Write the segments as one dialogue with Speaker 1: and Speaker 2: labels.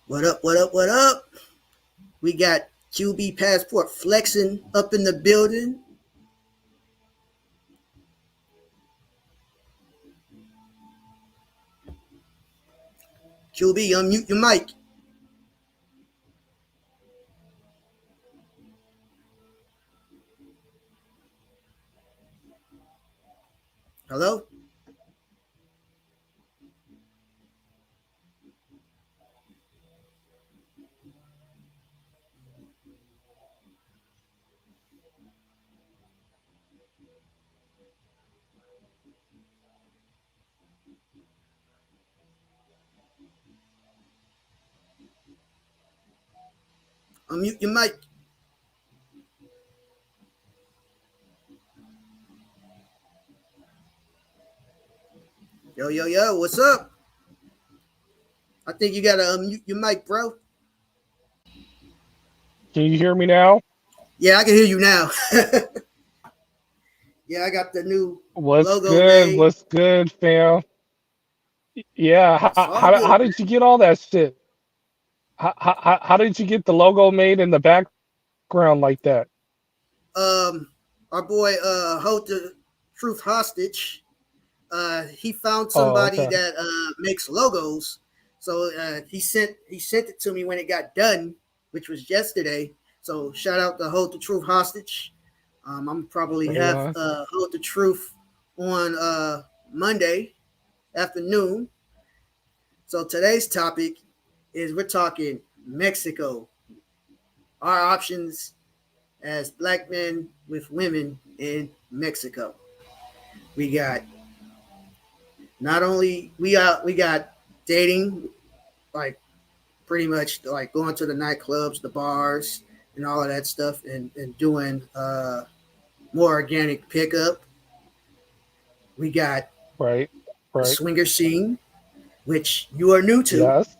Speaker 1: What up? What up? What up? We got QB Passport flexing up in the building. QB, unmute your mic. Hello? Unmute your mic. Yo, yo, yo, what's up? I think you gotta unmute your mic, bro.
Speaker 2: Can you hear me now?
Speaker 1: Yeah, I can hear you now. Yeah, I got the new
Speaker 2: What's
Speaker 1: logo
Speaker 2: good?
Speaker 1: made.
Speaker 2: What's good, fam? Yeah,
Speaker 1: It's
Speaker 2: how,
Speaker 1: all
Speaker 2: how,
Speaker 1: good,
Speaker 2: how did you get all that shit? How did you get the logo made in the background like that?
Speaker 1: Our boy hold the truth hostage. He found
Speaker 2: Oh,
Speaker 1: somebody
Speaker 2: okay.
Speaker 1: that makes logos. So he sent it to me when it got done, which was yesterday. So shout out to Hold the Truth hostage. I'm probably
Speaker 2: Right
Speaker 1: have
Speaker 2: on.
Speaker 1: Hold the Truth on Monday afternoon. So today's topic is we're talking Mexico, our options as black men with women in Mexico. We got not only we got dating, like pretty much like going to the nightclubs, the bars, and all of that stuff, and doing more organic pickup. We got
Speaker 2: Right,
Speaker 1: the
Speaker 2: right.
Speaker 1: swinger scene, which you are new to,
Speaker 2: Yes.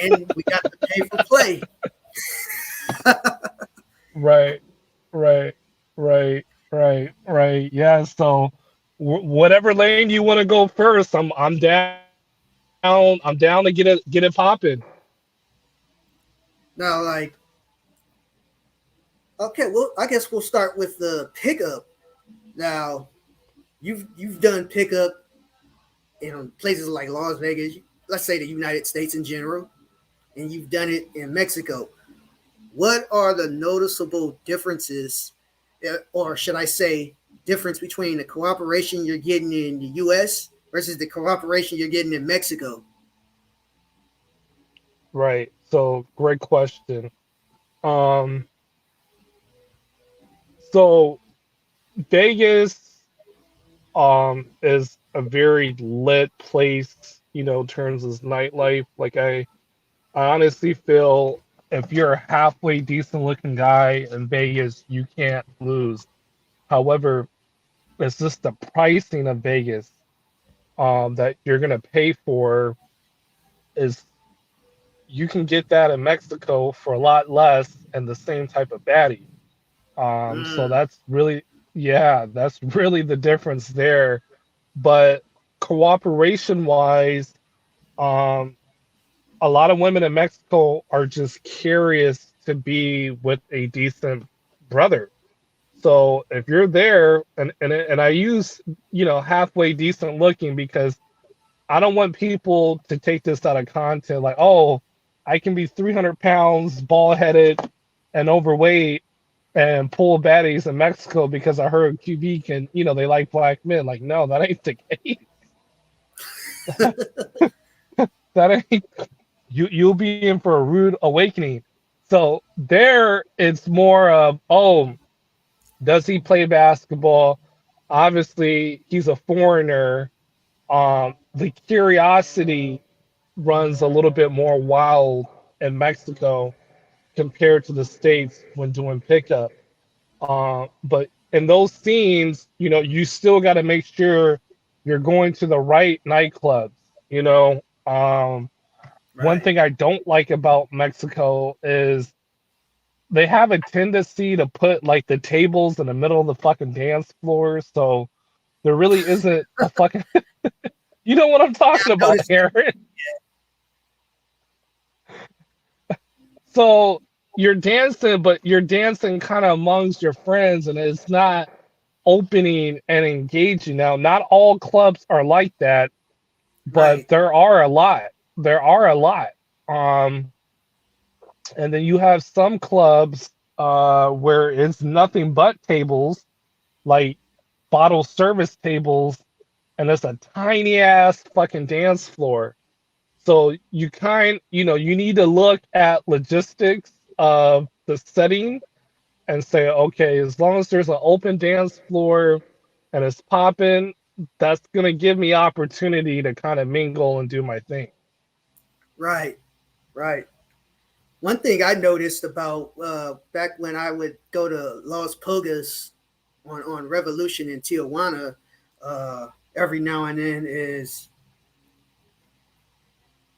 Speaker 1: and we got the pay for play.
Speaker 2: Right, right, right. Yeah. So, whatever lane you want to go first, I'm down. I'm down to get it popping.
Speaker 1: Now, like, okay, well, I guess we'll start with the pickup. Now, you've done pickup in places like Las Vegas, let's say the United States in general, and you've done it in Mexico. What are the noticeable differences, or should I say, difference between the cooperation you're getting in the U.S. versus the cooperation you're getting in Mexico?
Speaker 2: Right. So, great question. Um, so Vegas is a very lit place, in terms of nightlife. Like I honestly feel if you're a halfway decent looking guy in Vegas, you can't lose. However, it's just the pricing of Vegas that you're gonna pay for is you can get that in Mexico for a lot less and the same type of baddie. So
Speaker 1: Mm,
Speaker 2: that's really, yeah, that's really the difference there. But cooperation wise, um, a lot of women in Mexico are just curious to be with a decent brother. So if you're there, and I use halfway decent looking because I don't want people to take this out of content like, oh, I can be 300 pounds, bald headed, and overweight and pull baddies in Mexico because I heard QB can, they like black men. Like, no, that ain't the case. That ain't you'll be in for a rude awakening. So there it's more of, oh, does he play basketball? Obviously, he's a foreigner. The curiosity runs a little bit more wild in Mexico compared to the States when doing pickup. But in those scenes, you still got to make sure you're going to the right nightclubs. You know, one
Speaker 1: right.
Speaker 2: thing I don't like about Mexico is they have a tendency to put like the tables in the middle of the fucking dance floor. So there really isn't a fucking, you know what I'm
Speaker 1: Yeah,
Speaker 2: talking
Speaker 1: I
Speaker 2: about,
Speaker 1: noticed that.
Speaker 2: Aaron? so you're dancing, but you're dancing kind of amongst your friends, and it's not opening and engaging. Now, not all clubs are like that, but
Speaker 1: Right,
Speaker 2: there are a lot. There are a lot. Um, and then you have some clubs where it's nothing but tables, like bottle service tables, and it's a tiny ass fucking dance floor. So you need to look at logistics of the setting and say, okay, as long as there's an open dance floor and it's popping, that's gonna give me opportunity to kind of mingle and do my thing.
Speaker 1: right, right. One thing I noticed about back when I would go to Las Pogas on Revolution in Tijuana every now and then is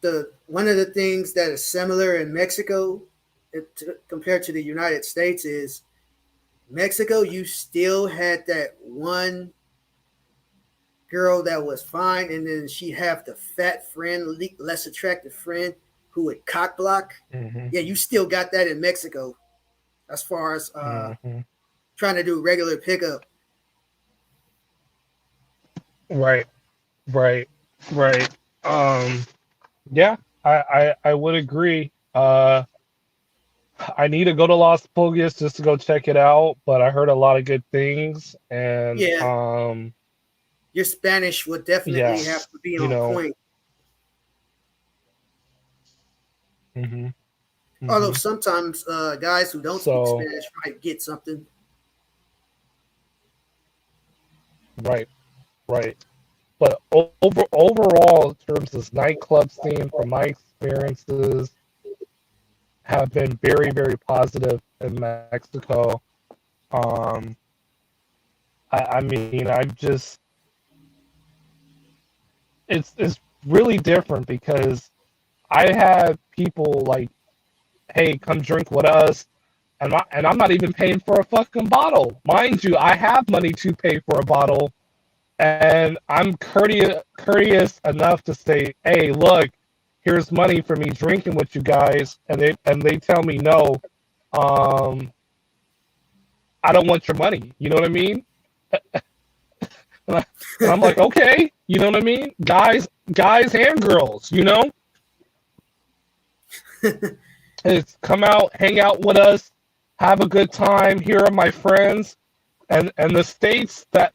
Speaker 1: the one of the things that is similar in Mexico compared to the United States is Mexico. You still had that one girl that was fine, and then she have the fat friend, less attractive friend who would cock block.
Speaker 2: Hmm.
Speaker 1: Yeah, you still got that in Mexico as far as
Speaker 2: Hmm.
Speaker 1: trying to do regular pickup.
Speaker 2: Right, right, right. Um, yeah, I would agree. I need to go to Las Pulgas just to go check it out, but I heard a lot of good things, and
Speaker 1: Yeah, your Spanish would
Speaker 2: yeah,
Speaker 1: definitely have to be
Speaker 2: you
Speaker 1: on
Speaker 2: know,
Speaker 1: point.
Speaker 2: hmm
Speaker 1: Although
Speaker 2: hmm
Speaker 1: sometimes guys who don't speak
Speaker 2: so
Speaker 1: Spanish might get something.
Speaker 2: right, right. But overall, in terms of this nightclub scene, from my experiences, have been very, very positive in Mexico. Um, I mean, it's really different because I had people like, hey, come drink with us. And I'm not even paying for a fucking bottle. Mind you, I have money to pay for a bottle, and I'm courteous enough to say, "Hey, look, here's money for me drinking with you guys," and they tell me no, um, I don't want your money. You know what I mean? And, I'm like, okay, you know what I mean? Guys and girls, it's come out, hang out with us, have a good time. Here are my friends. And the states that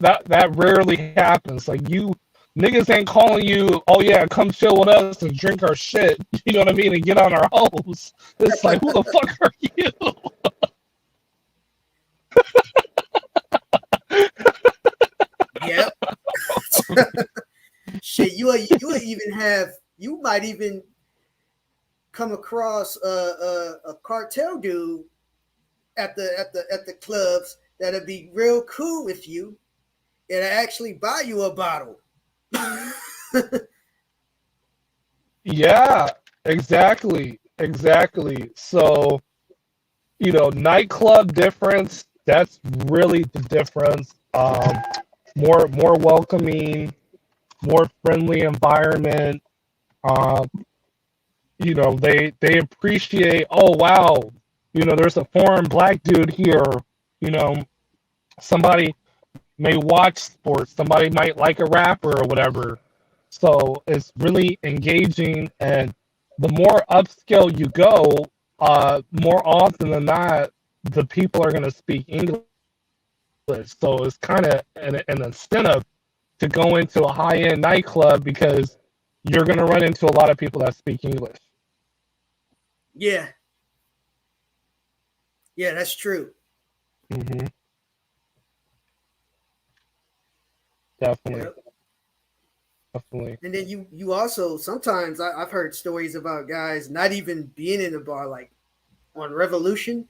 Speaker 2: rarely happens. Like you niggas ain't calling you, oh yeah, come chill with us and drink our shit. You know what I mean? And get on our hoes. It's like, who the fuck are you?
Speaker 1: Yep. Shit, you even have you might even come across a cartel dude at the clubs that'll be real cool with you and actually buy you a bottle.
Speaker 2: Yeah, exactly. Exactly. So, nightclub difference, that's really the difference. More welcoming, more friendly environment. Um, they appreciate, oh wow, there's a foreign black dude here. you know Somebody may watch sports, somebody might like a rapper or whatever, so it's really engaging. And the more upscale you go, more often than not, the people are going to speak English, so it's kind of an incentive to go into a high-end nightclub because you're going to run into a lot of people that speak English.
Speaker 1: Yeah, yeah, that's true.
Speaker 2: Hmm. Definitely,
Speaker 1: Yep.
Speaker 2: definitely.
Speaker 1: And then you also sometimes I've heard stories about guys not even being in the bar, like on Revolution.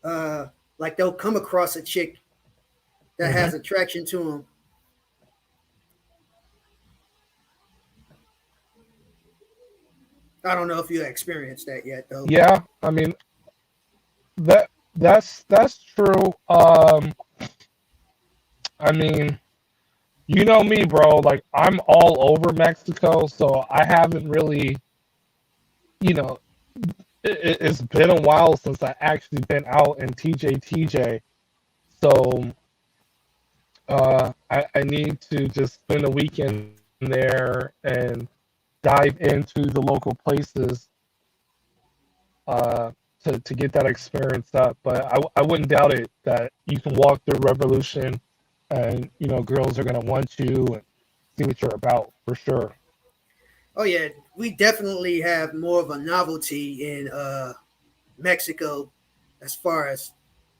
Speaker 1: Uh, like they'll come across a chick that
Speaker 2: Hmm.
Speaker 1: has attraction to them. I don't know if you experienced that yet, though.
Speaker 2: Yeah, I mean that's true. I mean, you know me, bro. Like I'm all over Mexico, so I haven't really, you know, it's been a while since I actually been out in TJ. So I need to just spend a weekend there and dive into the local places uh, to get that experience up. But I wouldn't doubt it that you can walk through Revolution and girls are gonna want you and see what you're about for sure.
Speaker 1: Oh yeah, we definitely have more of a novelty in Mexico as far as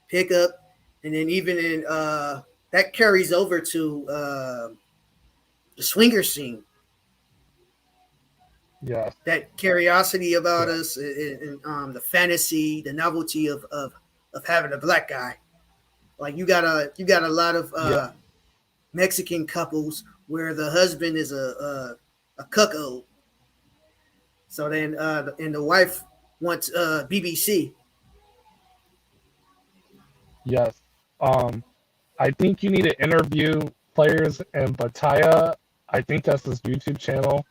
Speaker 1: pickup, and then even in that carries over to the swinger scene.
Speaker 2: Yes,
Speaker 1: That curiosity about
Speaker 2: yeah,
Speaker 1: us, and the fantasy, the novelty of having a black guy. Like you got a lot of
Speaker 2: yeah,
Speaker 1: Mexican couples where the husband is a cuckold. So then and the wife wants BBC.
Speaker 2: yes. Um, I think you need to interview players in Bataya. I think that's his YouTube channel.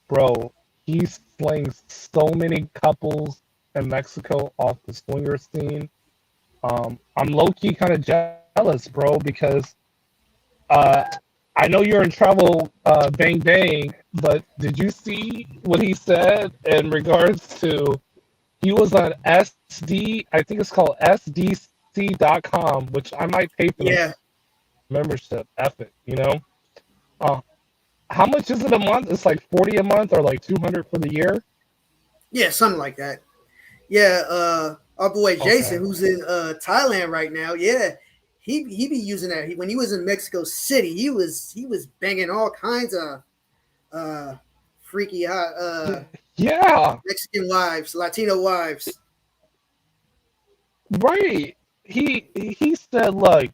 Speaker 2: Bro, he's slaying so many couples in Mexico off the swinger scene. I'm low key kind of jealous, bro, because uh, I know you're in trouble, bang bang, but did you see what he said in regards to he was on SD, I think it's called SDC.com, which I might pay for the
Speaker 1: Yeah,
Speaker 2: membership. F it. Uh, how much is it a month? It's like 40 a month or like 200 for the year.
Speaker 1: yeah, something like that. Yeah, our boy Jason,
Speaker 2: Okay.
Speaker 1: who's in Thailand right now. Yeah, he be using that. When he was in Mexico City, he was banging all kinds of uh, freaky hot
Speaker 2: Yeah,
Speaker 1: Mexican wives, Latino wives.
Speaker 2: right. He said, look,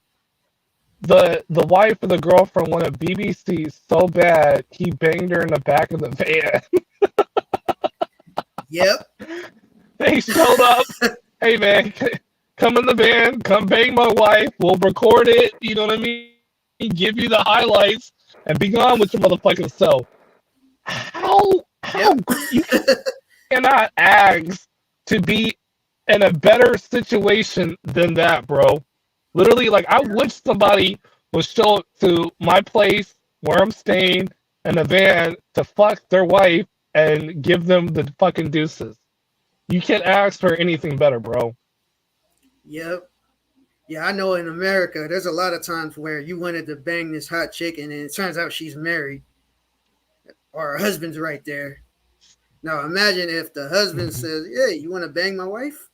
Speaker 2: the wife or the girlfriend wanted BBC so bad he banged her in the back of the van.
Speaker 1: Yep.
Speaker 2: They showed up. Hey man, come in the van, come bang my wife. We'll record it. You know what I mean? Give you the highlights and be gone with your motherfucking self. How
Speaker 1: Yep.
Speaker 2: you cannot ask to be in a better situation than that, bro. Literally, like I wish somebody would show up to my place where I'm staying in a van to fuck their wife and give them the fucking deuces. You can't ask for anything better, bro.
Speaker 1: Yep. Yeah, I know in America, there's a lot of times where you wanted to bang this hot chick, and it turns out she's married or her husband's right there. Now imagine if the husband
Speaker 2: Mhm.
Speaker 1: says, "Yeah, you want to bang my wife?"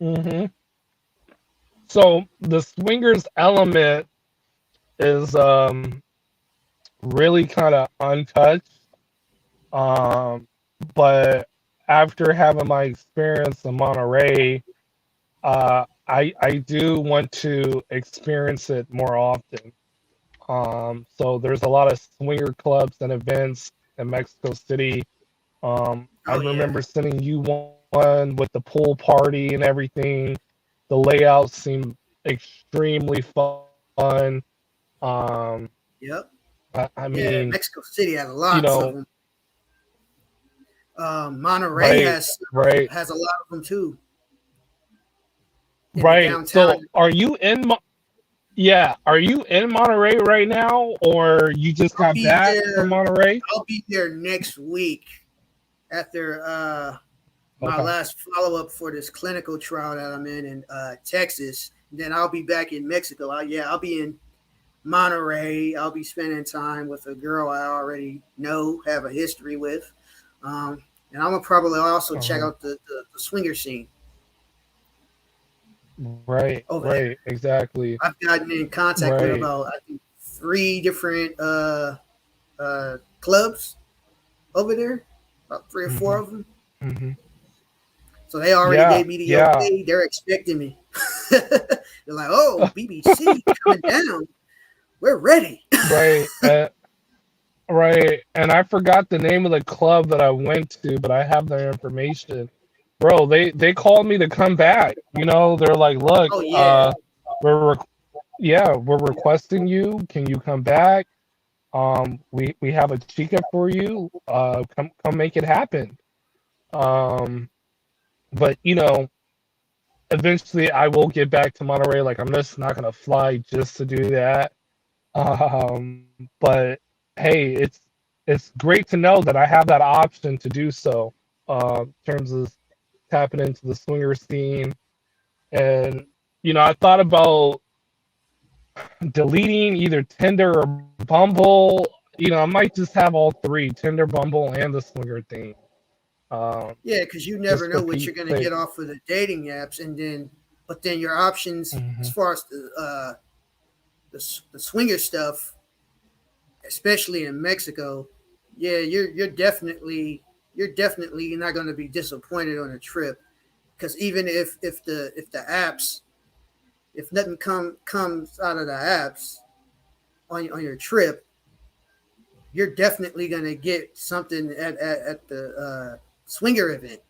Speaker 2: Mhm. So the swingers element is really kind of untouched. Um, but after having my experience in Monterey, I do want to experience it more often. So there's a lot of swinger clubs and events in Mexico City. I
Speaker 1: Oh yeah.
Speaker 2: remember sending you one with the pool party and everything. The layout seemed extremely fun. Um,
Speaker 1: Yep.
Speaker 2: I
Speaker 1: Yeah.
Speaker 2: mean,
Speaker 1: Mexico City has
Speaker 2: you
Speaker 1: lots of
Speaker 2: know,
Speaker 1: them. Monterey
Speaker 2: right, right,
Speaker 1: has a lot of them too in the
Speaker 2: right.
Speaker 1: downtown.
Speaker 2: So, yeah, are you in Monterey right now, or you just
Speaker 1: I'll
Speaker 2: got
Speaker 1: be
Speaker 2: back from
Speaker 1: there.
Speaker 2: Monterey?
Speaker 1: I'll be there next week after my
Speaker 2: Okay.
Speaker 1: last follow up for this clinical trial that I'm in Texas. Then I'll be back in Mexico. I'll be in Monterey. I'll be spending time with a girl I already know, have a history with. And I'm gonna probably also check
Speaker 2: Uh-huh.
Speaker 1: out the swinger scene
Speaker 2: Right,
Speaker 1: over there.
Speaker 2: right, exactly.
Speaker 1: I've gotten in contact with
Speaker 2: Right.
Speaker 1: about I think three different clubs over there, about three or four
Speaker 2: Hmm.
Speaker 1: of them.
Speaker 2: Hmm.
Speaker 1: So they already
Speaker 2: Yeah,
Speaker 1: gave me the
Speaker 2: yeah.
Speaker 1: okay. They're expecting me. They're like, "Oh, BBC coming down. We're ready."
Speaker 2: Right. Right. And I forgot the name of the club that I went to, but I have their information. Bro, they called me to come back. They're like, "Look,
Speaker 1: Oh yeah,
Speaker 2: we're yeah, we're requesting you. Can you come back?" We have a chica for you. Come make it happen. Um, but eventually I will get back to Monterey. Like I'm just not gonna fly just to do that. But hey, it's great to know that I have that option to do so. In terms of tapping into the swinger scene, and I thought about deleting either Tinder or Bumble. I might just have all three: Tinder, Bumble, and the swinger thing. Um,
Speaker 1: Yeah, because you never
Speaker 2: just for
Speaker 1: know what
Speaker 2: Pete's
Speaker 1: you're gonna get
Speaker 2: sake.
Speaker 1: off of the dating apps, and then but then your options as
Speaker 2: Hmm.
Speaker 1: far as the swinger stuff, especially in Mexico, yeah, you're definitely not going to be disappointed on a trip because even if the apps if nothing comes out of the apps on your trip, you're definitely going to get something at the swinger event.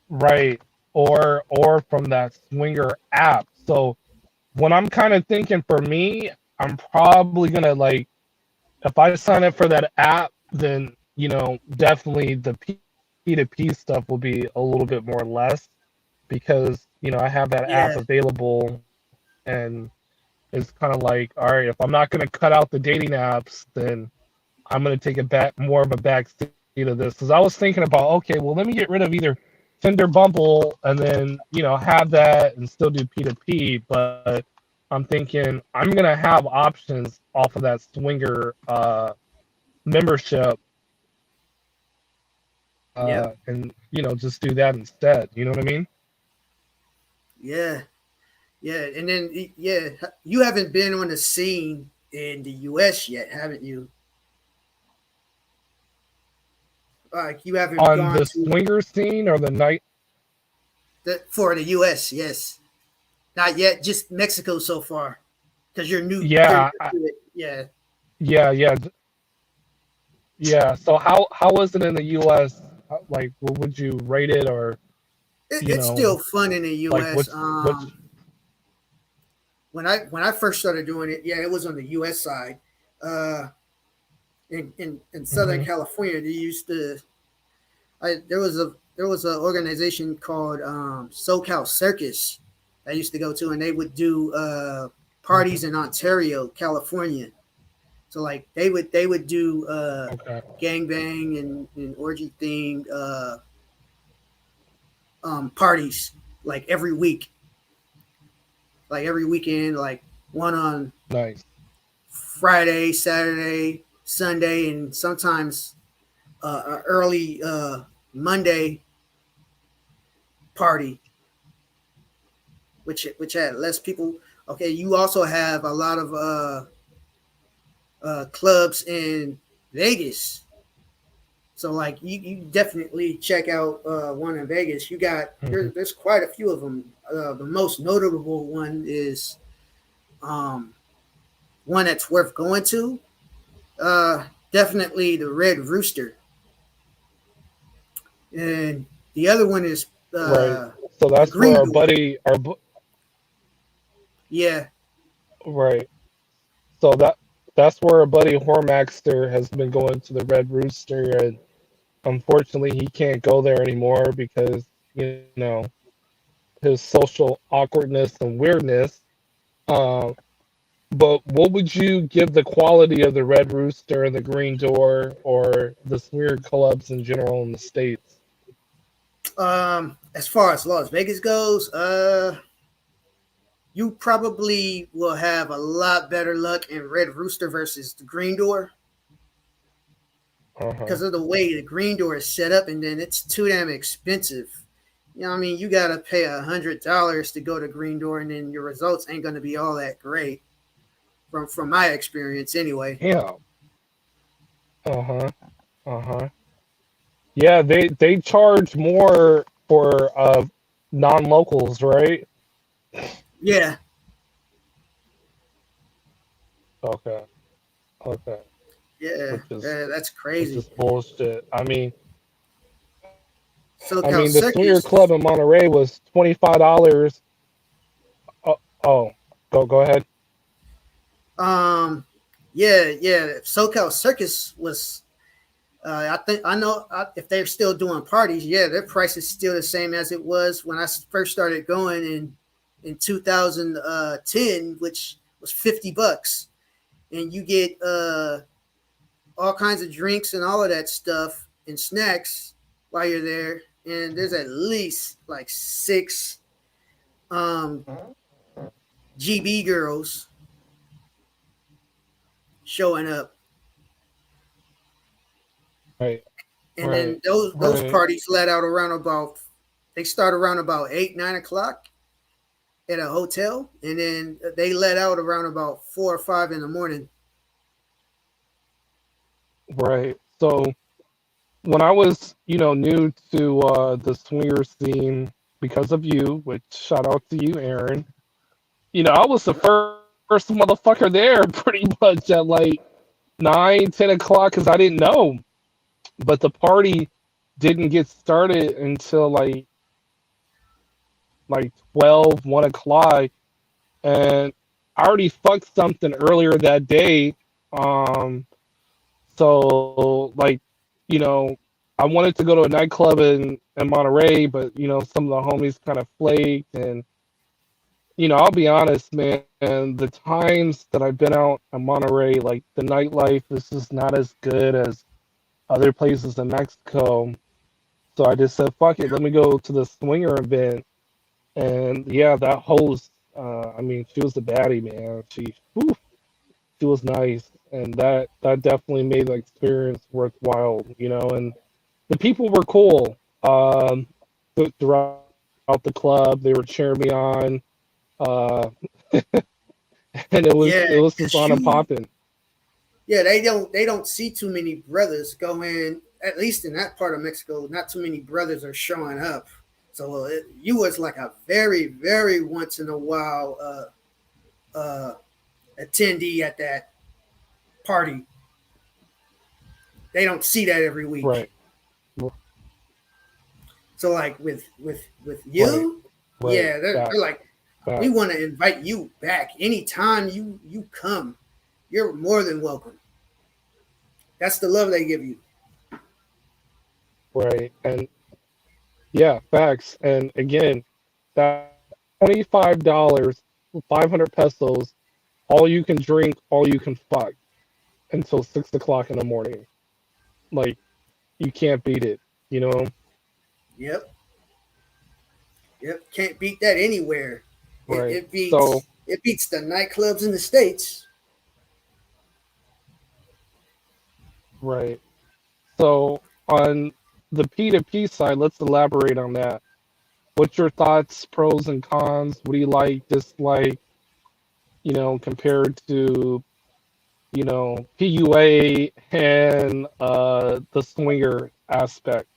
Speaker 2: Right. Or from that swinger app. So when I'm kind of thinking for me, I'm probably gonna like if I sign up for that app, then definitely the P2P stuff will be a little bit more less because I have that app
Speaker 1: Yeah,
Speaker 2: available and it's kind of like, all right, if I'm not gonna cut out the dating apps, then I'm gonna take a back more of a back seat of this because I was thinking about, okay, well, let me get rid of either Tinder, Bumble, and then have that and still do P2P. But I'm thinking I'm gonna have options off of that swinger membership,
Speaker 1: yep,
Speaker 2: and just do that instead. You know what I mean?
Speaker 1: yeah, yeah, and then yeah, you haven't been on the scene in the U.S. yet, haven't you? Like you haven't
Speaker 2: On
Speaker 1: gone
Speaker 2: the
Speaker 1: to
Speaker 2: swinger scene or the night.
Speaker 1: for the U.S. Yes, not yet. Just Mexico so far, because you're new. You're
Speaker 2: Yeah,
Speaker 1: new to it. Yeah,
Speaker 2: yeah. Yeah. So how is it in the U.S.? Like, what would you rate it, or
Speaker 1: it's still fun in the
Speaker 2: like
Speaker 1: U.S.
Speaker 2: what's
Speaker 1: When I first started doing it, yeah, it was on the U.S. side. Uh, in Southern
Speaker 2: hmm
Speaker 1: California, they used to. There was a organization called SoCal Circus I used to go to, and they would do parties
Speaker 2: hmm
Speaker 1: in Ontario, California. So like they would do
Speaker 2: okay,
Speaker 1: gangbang and orgy themed parties like every week, like every weekend, like one on
Speaker 2: nice.
Speaker 1: Friday, Saturday, Sunday, and sometimes early Monday party, which had less people. Okay, you also have a lot of clubs in Vegas. So like you definitely check out one in Vegas.
Speaker 2: Hmm.
Speaker 1: There's quite a few of them. The most notable one is um, one that's worth going to. Definitely the Red Rooster, and the other one is
Speaker 2: Right.
Speaker 1: uh,
Speaker 2: So
Speaker 1: the
Speaker 2: that's where
Speaker 1: Green Door.
Speaker 2: right.
Speaker 1: Yeah,
Speaker 2: So that's where our buddy Hormaxter has been going to the Red Rooster, and unfortunately he can't go there anymore because you know his social awkwardness and weirdness. Um, but what would you give the quality of the Red Rooster and the Green Door or the weird clubs in general in the states?
Speaker 1: as far as Las Vegas goes, you probably will have a lot better luck in Red Rooster versus the Green Door
Speaker 2: Uh huh.
Speaker 1: because of the way the Green Door is set up, and then it's too damn expensive. You know what I mean? You gotta pay $100 to go to Green Door, and then your results ain't gonna be all that great from my experience anyway.
Speaker 2: Yeah. Uh huh. Uh huh. Yeah, they charge more for non-locals, right?
Speaker 1: Yeah,
Speaker 2: Okay. Okay.
Speaker 1: yeah,
Speaker 2: Which is
Speaker 1: that's
Speaker 2: which
Speaker 1: crazy.
Speaker 2: is bullshit.
Speaker 1: SoCal
Speaker 2: The swinger club
Speaker 1: Circus.
Speaker 2: in Monterey was $25. Oh, oh, go ahead.
Speaker 1: Um, Yeah. SoCal Circus was. I think I know if they're still doing parties. Yeah, their price is still the same as it was when I first started going in 2010, which was $50, and you get all kinds of drinks and all of that stuff and snacks while you're there. And there's at least like six um, GB girls showing up,
Speaker 2: Right,
Speaker 1: and then
Speaker 2: right,
Speaker 1: those
Speaker 2: right,
Speaker 1: parties let out around about they start around about 8 9 o'clock at a hotel, and then they let out around about 4 or 5 in the morning.
Speaker 2: right. So when I was, new to the swinger scene because of you, which shout out to you, Aaron. I was the first motherfucker there pretty much at like 9, 10 o'clock because I didn't know. But the party didn't get started until like 12, 1 o'clock. And I already fucked something earlier that day. Um, so like, you know, I wanted to go to a nightclub in Monterey, but some of the homies kind of flaked. And I'll be honest, man, the times that I've been out in Monterey, like the nightlife, this is not as good as other places in Mexico. So I just said, fuck it, let me go to the swinger event. And yeah, that host, I mean, she was the baddie, man. Whew, she was nice, and that definitely made the experience worthwhile, And the people were cool. Throughout the club, they were cheering me on, uh, and it
Speaker 1: Yeah,
Speaker 2: was just on and
Speaker 1: cause you
Speaker 2: popping.
Speaker 1: yeah they don't see too many brothers going, at least in that part of Mexico. Not too many brothers are showing up, so you was like a very once in a while attendee at that party. They don't see that every
Speaker 2: Right,
Speaker 1: week. So like with
Speaker 2: right,
Speaker 1: you,
Speaker 2: right.
Speaker 1: yeah, they're
Speaker 2: Facts,
Speaker 1: like, we
Speaker 2: facts.
Speaker 1: want to invite you back anytime you come. You're more than welcome. That's the love they give you.
Speaker 2: Right, and yeah, facts. And again, that $25, 500 pesos, all you can drink, all you can fuck until 6 o'clock in the morning. Like you can't beat it, you know?
Speaker 1: Yep, yep. Can't beat that anywhere. It,
Speaker 2: Right.
Speaker 1: it
Speaker 2: So,
Speaker 1: beats it beats the nightclubs in the states.
Speaker 2: right. So on the P2P side, let's elaborate on that. What's your thoughts, pros and cons? What do you like, dislike, compared to, PUA and the swinger aspect?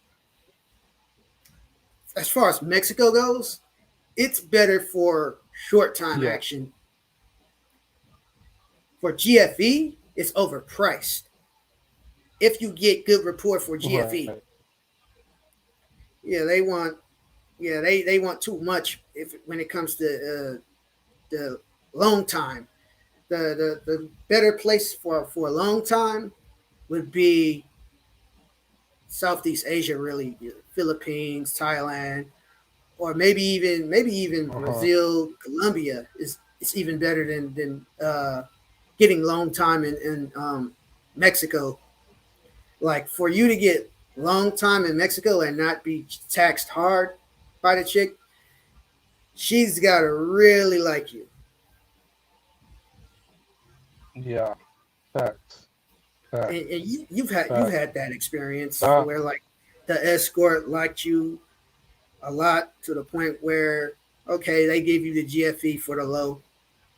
Speaker 1: As far as Mexico goes, it's better for short time
Speaker 2: Yeah.
Speaker 1: action. For GFE, it's overpriced. If you get good rapport for
Speaker 2: Right.
Speaker 1: GFE, yeah, they want too much if when it comes to the long time. The better place for a long time would be Southeast Asia, really, Philippines, Thailand, or maybe even
Speaker 2: Uh-huh.
Speaker 1: Brazil, Colombia is it's even better than getting long time in Mexico. Like for you to get long time in Mexico and not be taxed hard by the chick, she's got to really like you.
Speaker 2: Yeah. Facts. Facts.
Speaker 1: And you've
Speaker 2: Facts.
Speaker 1: had that experience
Speaker 2: That,
Speaker 1: where like the escort liked you a lot to the point where okay they gave you the GFE for the low.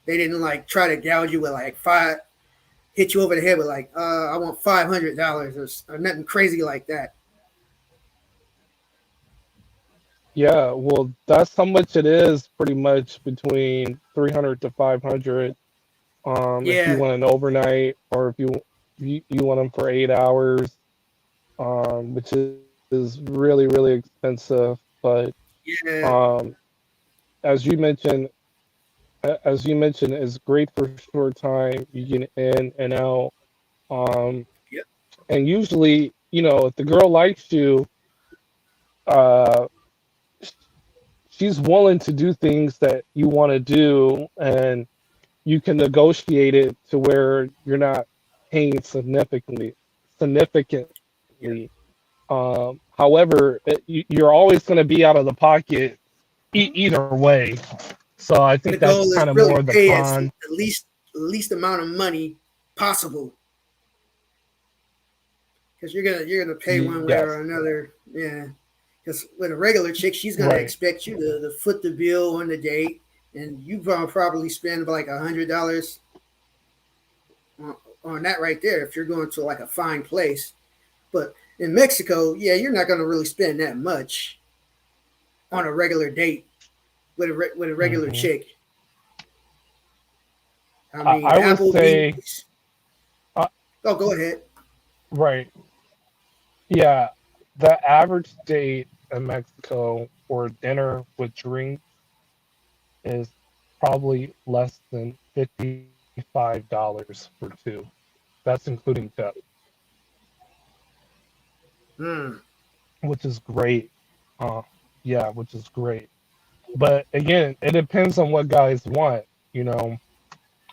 Speaker 1: They didn't like try to gouge you with like five, hit you over the head with like I want $500 or nothing crazy like that.
Speaker 2: yeah, well, that's how much it is pretty much between 300 to 500. If you
Speaker 1: Yeah,
Speaker 2: want an overnight or if you want them for 8 hours, which is really, really expensive. But
Speaker 1: yeah,
Speaker 2: um, as you mentioned, as you mentioned, it's great for short time. You get in and out. Um,
Speaker 1: Yep.
Speaker 2: and usually, if the girl likes you, uh, she's willing to do things that you want to do, and you can negotiate it to where you're not paying significantly. However, you're always going to be out of the pocket either way. So I
Speaker 1: And
Speaker 2: think
Speaker 1: the
Speaker 2: that's
Speaker 1: goal
Speaker 2: kind
Speaker 1: is
Speaker 2: of
Speaker 1: really
Speaker 2: more the
Speaker 1: pay as
Speaker 2: con.
Speaker 1: the least amount of money possible, because you're gonna pay one way
Speaker 2: Yes,
Speaker 1: or another. Yeah, because with a regular chick, she's gonna
Speaker 2: right.
Speaker 1: expect you to foot the bill on the date, and you gonna probably spend like $100 on, on that right there if you're going to like a fine place. But in Mexico, yeah, you're not gonna really spend that much on a regular date with a regular
Speaker 2: Hmm.
Speaker 1: chick. I mean,
Speaker 2: I would say,
Speaker 1: Applebee's.
Speaker 2: uh,
Speaker 1: Oh, go ahead.
Speaker 2: right. Yeah, the average date in Mexico for dinner with drinks is probably less than $55 for two. That's including tip,
Speaker 1: Hmm.
Speaker 2: which is great. Uh, yeah, which is great. But again, it depends on what guys want. You know,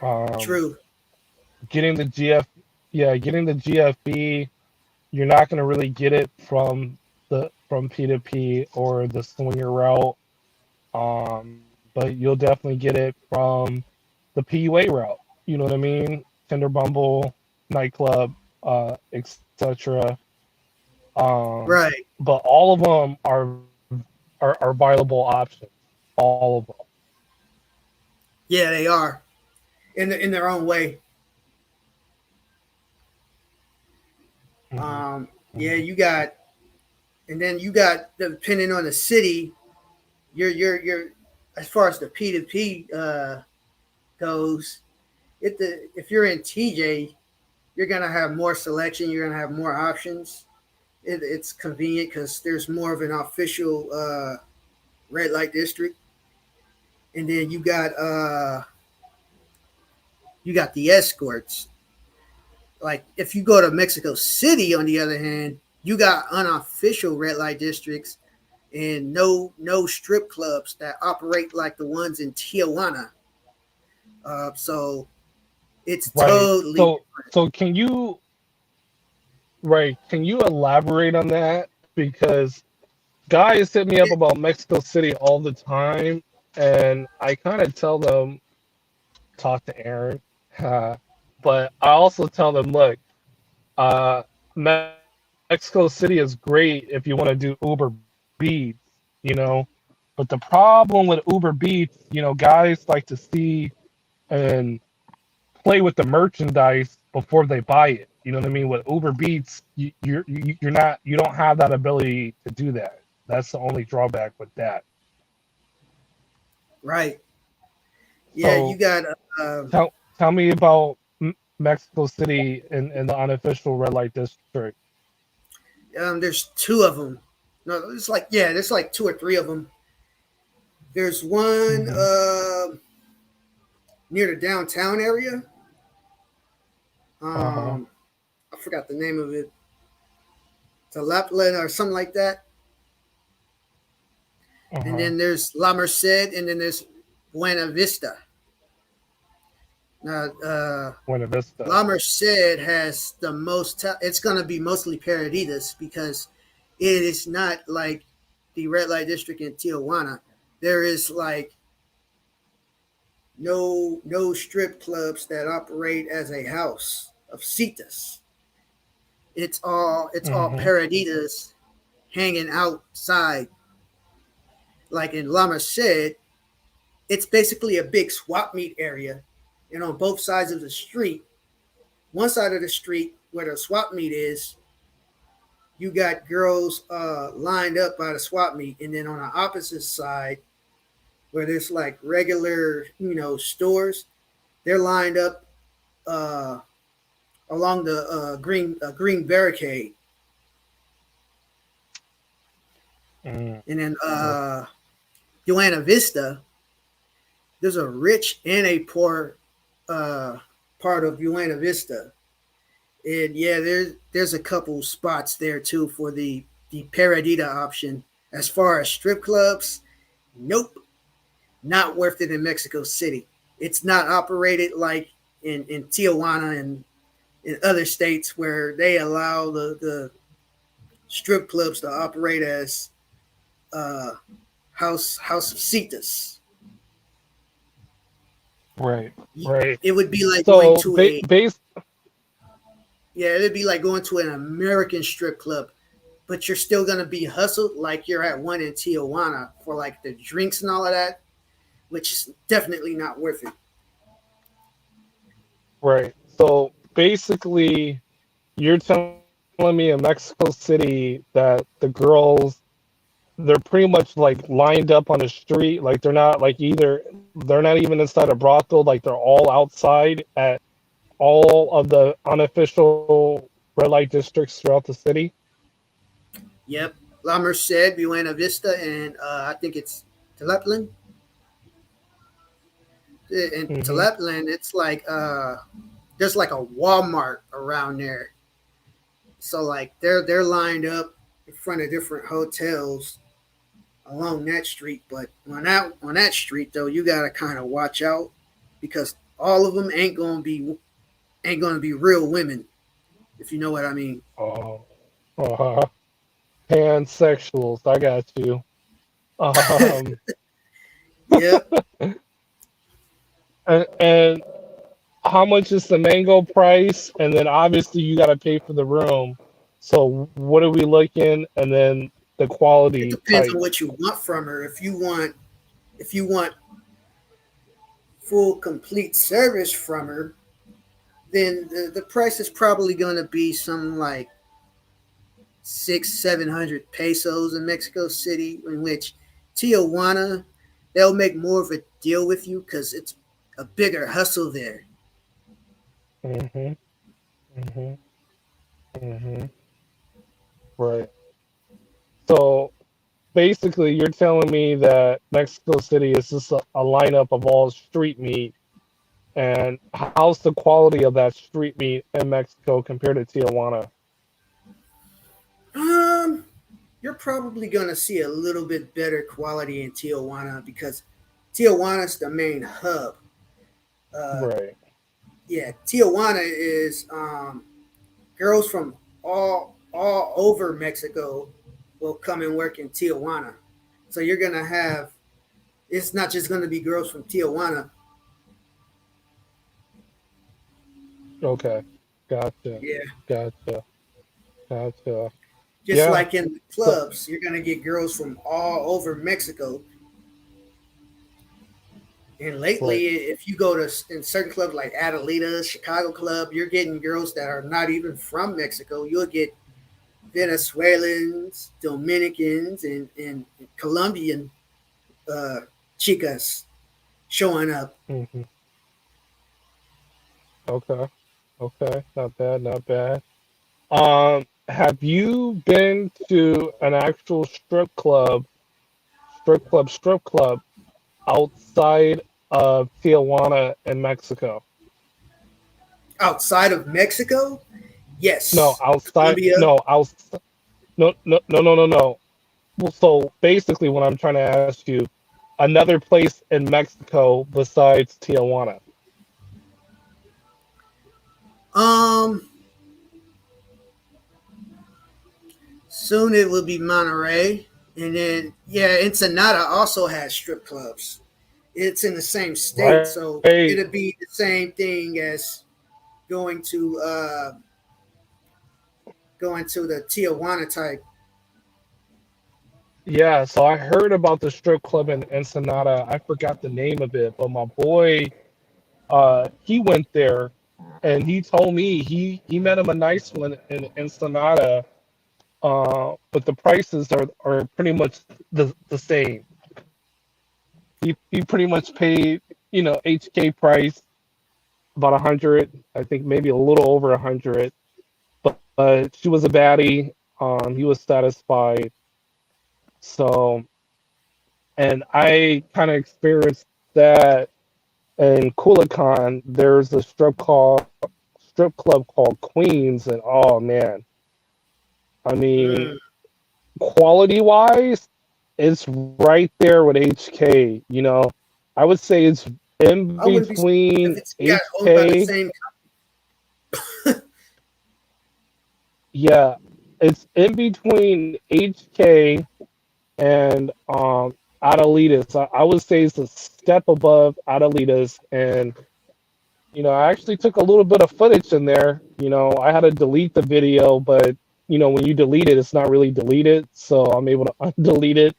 Speaker 2: um,
Speaker 1: True.
Speaker 2: getting the GF, yeah, getting the GFB, you're not going to really get it from P2P or the swinger route. But you'll definitely get it from the PUA route. You know what I mean? Tinder, Bumble, nightclub, etc. Um,
Speaker 1: Right.
Speaker 2: but all of them are viable options. All of them.
Speaker 1: Yeah, they are in their own way.
Speaker 2: Hmm.
Speaker 1: Yeah,
Speaker 2: Hmm.
Speaker 1: and then you got depending on the city, you're as far as the P2P goes. If you're in TJ, you're gonna have more selection. You're gonna have more options. It's convenient because there's more of an official red light district, and then you got the escorts. Like if you go to Mexico City, on the other hand, you got unofficial red light districts and no strip clubs that operate like the ones in Tijuana. So it's
Speaker 2: Right.
Speaker 1: totally
Speaker 2: So can you elaborate on that? Because guys hit me up
Speaker 1: different.
Speaker 2: about Mexico City all the time, and I kind of tell them talk to Aaron, uh, but I also tell them, look, uh, Mexico City is great if you want to do Uber Beats, you know, but the problem with Uber Beats, guys like to see and play with the merchandise before they buy it. You know what I mean? With Uber Beats, you don't have that ability to do that. That's the only drawback with that.
Speaker 1: Right. Yeah, you
Speaker 2: So
Speaker 1: got
Speaker 2: tell me about Mexico City and the unofficial red light district.
Speaker 1: there's two of them. No, it's like yeah, there's like two or three of them. There's one
Speaker 2: Hmm.
Speaker 1: near the downtown area.
Speaker 2: Uh-huh.
Speaker 1: Um, I forgot the name of it. Lapland or something like that. And
Speaker 2: Uh-huh.
Speaker 1: then there's La Merced, and then there's Buena Vista. Now,
Speaker 2: Buena Vista.
Speaker 1: La Merced has the most. It's going to be mostly Paraditas because it is not like the red light district in Tijuana. There is like no strip clubs that operate as a house of citas. It's all
Speaker 2: Hmm.
Speaker 1: Paraditas hanging outside. Like in La Merced, it's basically a big swap meet area, and on both sides of the street, one side of the street where the swap meet is, you got girls lined up by the swap meet, and then on the opposite side, where there's like regular, stores, they're lined up uh, along the green barricade,
Speaker 2: Mm.
Speaker 1: and then
Speaker 2: Okay.
Speaker 1: Joanna Vista, there's a rich and a poor uh, part of Buena Vista, and yeah, there's a couple spots there too for the Paradita option. As far as strip clubs, nope, not worth it in Mexico City. It's not operated like in Tijuana and in other states where they allow the strip clubs to operate as uh, house of citas.
Speaker 2: Right, right.
Speaker 1: It would be like going
Speaker 2: So
Speaker 1: to a
Speaker 2: based,
Speaker 1: yeah, it'd be like going to an American strip club, but you're still gonna be hustled like you're at one in Tijuana for like the drinks and all of that, which is definitely not worth it.
Speaker 2: right. So basically, you're telling me in Mexico City that the girls they're pretty much like lined up on the street, like they're not like either they're not even inside a brothel, like they're all outside at all of the unofficial red light districts throughout the city.
Speaker 1: Yep, La Merced, Buena Vista, and I think it's Tlalpan. In
Speaker 2: Hmm.
Speaker 1: Tlalpan, it's like there's like a Walmart around there, so like they're lined up in front of different hotels along that street. But on that street though, you gotta kind of watch out because all of them ain't gonna be real women, if you know what I mean.
Speaker 2: Oh, uh, pansexuals, I got you. Um,
Speaker 1: Yep.
Speaker 2: and how much is the mango price? And then obviously you got to pay for the room. So what are we looking? And then the
Speaker 1: It
Speaker 2: quality
Speaker 1: depends
Speaker 2: type.
Speaker 1: on what you want from her. If you want full complete service from her, then the price is probably going to be something like 600-700 pesos in Mexico City, in which Tijuana, they'll make more of a deal with you because it's a bigger hustle there.
Speaker 2: Hmm. Hmm. Hmm. Right. So basically, you're telling me that Mexico City is just a lineup of all street meat. And how's the quality of that street meat in Mexico compared to Tijuana?
Speaker 1: Um, you're probably going to see a little bit better quality in Tijuana because Tijuana's the main hub. Uh,
Speaker 2: Right.
Speaker 1: yeah, Tijuana is girls from all over Mexico will come and work in Tijuana. So you're gonna have it's not just gonna be girls from Tijuana.
Speaker 2: Okay. Gotcha.
Speaker 1: Yeah,
Speaker 2: Gotcha. Gotcha.
Speaker 1: just
Speaker 2: Yeah.
Speaker 1: like in the
Speaker 2: So,
Speaker 1: clubs, you're gonna get girls from all over Mexico. And lately,
Speaker 2: right.
Speaker 1: if you go to in certain clubs like Adelita, Chicago Club, you're getting girls that are not even from Mexico. You'll get Venezuelans, Dominicans, and Colombian uh, chicas showing up.
Speaker 2: Hmm. Okay. Okay. Not bad. Not bad. Have you been to an actual strip club outside of Tijuana in Mexico?
Speaker 1: Outside of Mexico,
Speaker 2: No,
Speaker 1: yes,
Speaker 2: outside.
Speaker 1: Colombia.
Speaker 2: No, outside. No, no, no, no, no, no. Well, so basically, what I'm trying to ask you, another place in Mexico besides Tijuana.
Speaker 1: Um, soon it will be Monterey, and then yeah, Ensenada also has strip clubs. It's in the same state, so
Speaker 2: Right.
Speaker 1: it'll be the same thing as going to uh going to the Tijuana type.
Speaker 2: Yeah, so I heard about the strip club in Ensenada. I forgot the name of it, but my boy, he went there, and he told me he met him a nice one in Ensenada. But the prices are pretty much the same. He pretty much paid, HK price about 100, I think maybe a little over 100. But she was a baddie. He was satisfied. So, and I kind of experienced that in Culiacan, there's a strip club called Queens, and oh man, I mean,
Speaker 1: Mm.
Speaker 2: quality wise, it's right there with HK. You know, I would say it's in
Speaker 1: I wouldn't be surprised
Speaker 2: between
Speaker 1: if it's got owned by the
Speaker 2: HK.
Speaker 1: same.
Speaker 2: Yeah, it's in between HK and Adelitas. I would say it's a step above Adelitas, and I actually took a little bit of footage in there. I had to delete the video, but when you delete it, it's not really deleted, so I'm able to undelete it.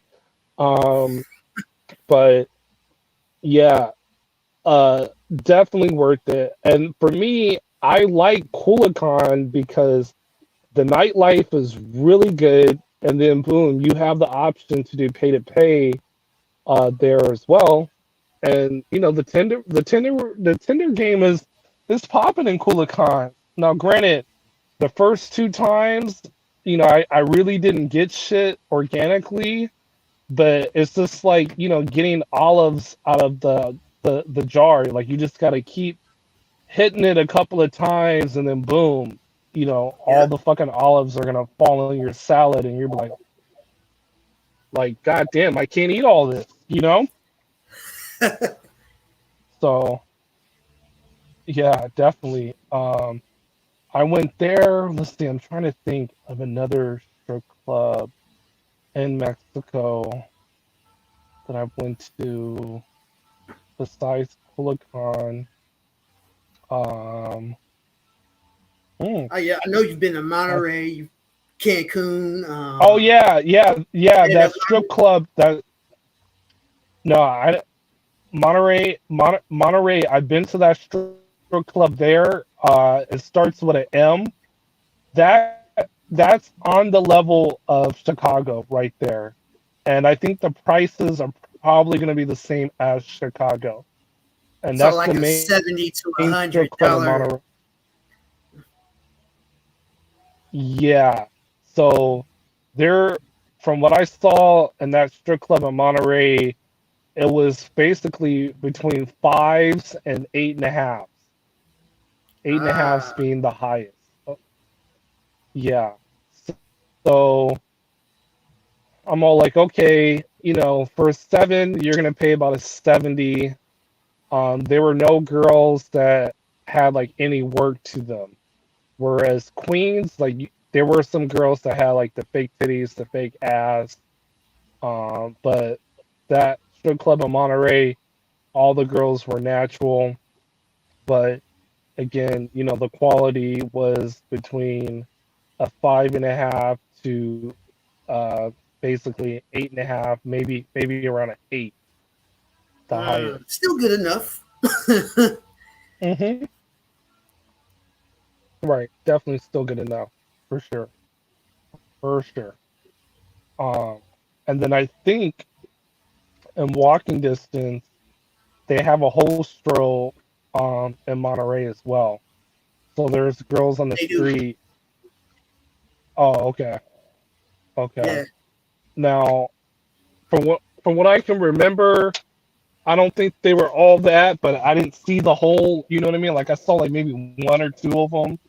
Speaker 2: Um, but yeah, uh, definitely worth it. And for me, I like Coolacon because the nightlife is really good, and then boom, you have the option to do pay to pay there as well. And the Tinder game is popping in Coolacon. Now, granted, the first two times, I really didn't get shit organically, but it's just like getting olives out of the jar. Like you just got to keep hitting it a couple of times, and then boom, all
Speaker 1: Yeah.
Speaker 2: the fucking olives are gonna fall in your salad, and you're like, God damn, I can't eat all this. So yeah, definitely. I went there. Let's see, I'm trying to think of another strip club in Mexico that I went to besides Culiacan. Um, hmm,
Speaker 1: Yeah, I know you've been to
Speaker 2: I,
Speaker 1: Monterey, Cancun,
Speaker 2: oh yeah,
Speaker 1: and
Speaker 2: that strip club. That no, I Monterey. I've been to that strip club there. It starts with an M. That's on the level of Chicago right there, and I think the prices are probably going to be the same as Chicago, and
Speaker 1: so
Speaker 2: that's the
Speaker 1: like a
Speaker 2: main strip
Speaker 1: 70 to
Speaker 2: club
Speaker 1: a
Speaker 2: in
Speaker 1: hundred
Speaker 2: Monterey.
Speaker 1: dollar.
Speaker 2: Yeah, so there, from what I saw in that strip club in Monterey, it was basically between fives and eight and a halves. Eight and a halves
Speaker 1: Ah,
Speaker 2: being the highest. Yeah. So I'm all like, okay, for a seven, you're gonna pay about a 70. There were no girls that had like any work to them. Whereas queens, like there were some girls that had like the fake titties, the fake ass. But that strip club in Monterey, all the girls were natural. But again, the quality was between a 5.5 to basically 8.5, maybe around an eight, the highest.
Speaker 1: still good enough.
Speaker 2: Hmm. Right, definitely still good enough for sure, for sure. Um, and then I think in walking distance, they have a hostel in Monterey as well. So there's girls on the
Speaker 1: They do.
Speaker 2: street. Oh, okay, okay.
Speaker 1: Yeah.
Speaker 2: Now, from what I can remember, I don't think they were all that, but I didn't see the whole. You know what I mean? Like I saw like maybe one or two of them.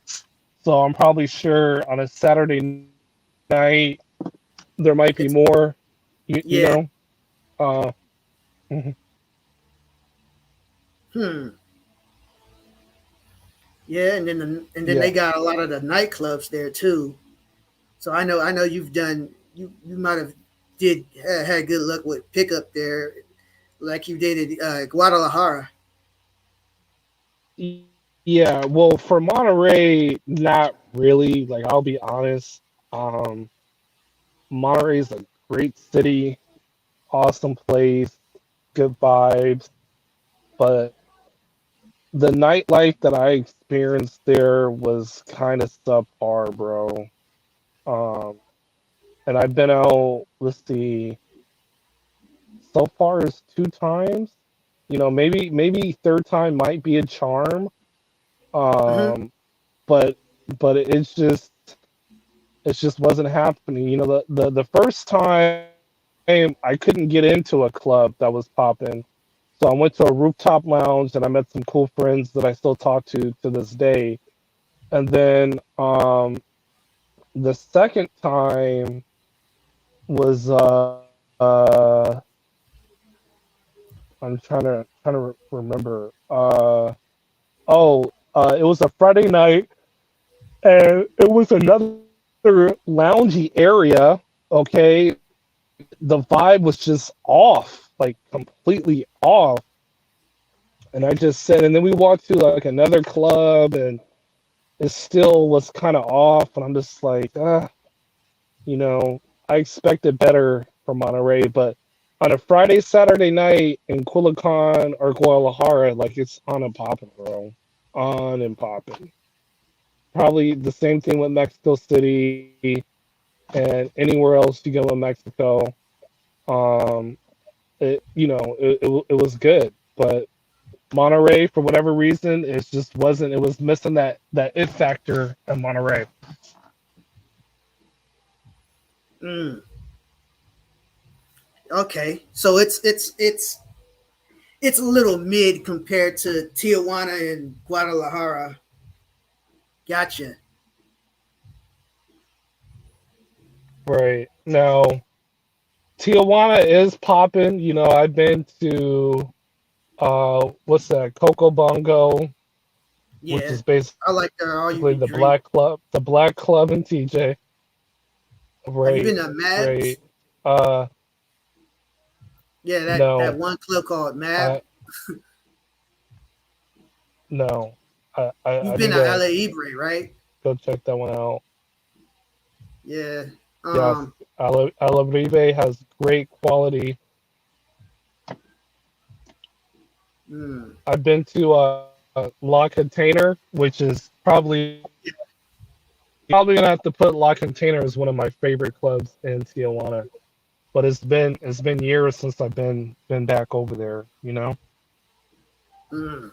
Speaker 2: So I'm probably sure on a Saturday night there might be more. You know.
Speaker 1: Yeah.
Speaker 2: Uh, mhm.
Speaker 1: Hmm. Yeah, and then
Speaker 2: Yeah.
Speaker 1: they got a lot of the nightclubs there too. So I know you've done you might have did had good luck with pickup there, like you did at Guadalajara.
Speaker 2: Yeah. Well, for Monterey, not really. Like I'll be honest. Um, Monterey's a great city, awesome place, good vibes, but the nightlife that I experienced there was kind of subpar, bro. Um, and I've been out, let's see, so far as two times. Maybe third time might be a charm.
Speaker 1: Hmm.
Speaker 2: Um, but it just wasn't happening. The first time I couldn't get into a club that was popping. So I went to a rooftop lounge and I met some cool friends that I still talk to this day. And then the second time was I'm trying to remember. It was a Friday night and it was another loungy area. Okay, the vibe was just off, like completely off. And I just said, and then we walked to like another club, and it still was kind of off. And I'm just like, you know, I expected better from Monterey, but on a Friday, Saturday night in Culiacan or Guadalajara, like it's on and popping, bro, on and popping. Probably the same thing with Mexico City and anywhere else you go in Mexico. Um, it was good, but Monterey, for whatever reason, it just wasn't. It was missing that it factor in Monterey.
Speaker 1: Mm, okay, so it's a little mid compared to Tijuana and Guadalajara. Gotcha.
Speaker 2: Right now, Tijuana is popping. You know, I've been to what's that? Coco Bongo, which
Speaker 1: Yeah,
Speaker 2: is
Speaker 1: I
Speaker 2: basically
Speaker 1: like
Speaker 2: the
Speaker 1: their all you
Speaker 2: black
Speaker 1: can
Speaker 2: club,
Speaker 1: drink.
Speaker 2: the black club in TJ.
Speaker 1: Have you
Speaker 2: Right,
Speaker 1: been to
Speaker 2: right.
Speaker 1: Mabs?
Speaker 2: Uh,
Speaker 1: Yeah, that
Speaker 2: no,
Speaker 1: one club called Mab.
Speaker 2: I no, I
Speaker 1: You've been
Speaker 2: need
Speaker 1: to
Speaker 2: to
Speaker 1: La Ibre, right?
Speaker 2: go check that one out.
Speaker 1: Yeah.
Speaker 2: Yes,
Speaker 1: Um.
Speaker 2: Alabrive has great quality.
Speaker 1: Mm,
Speaker 2: I've been to La Container, which is probably gonna have to put La Container as one of my favorite clubs in Tijuana. But it's been years since I've been back over there. You know.
Speaker 1: mm,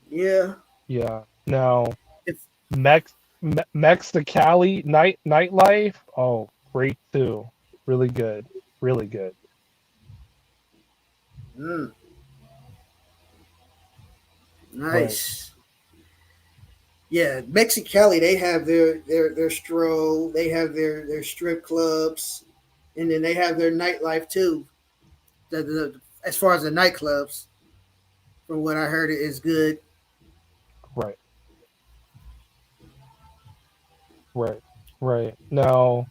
Speaker 1: yeah.
Speaker 2: Yeah. Now
Speaker 1: If
Speaker 2: Mexicali nightlife. Oh, great too. Really good. Really good.
Speaker 1: mm,
Speaker 2: Right.
Speaker 1: nice. Yeah, Mexicali, they have their stroll, they have their strip clubs, and then they have their nightlife too. As far as the nightclubs, from what I heard, it is good.
Speaker 2: Right. Right. Right. Now,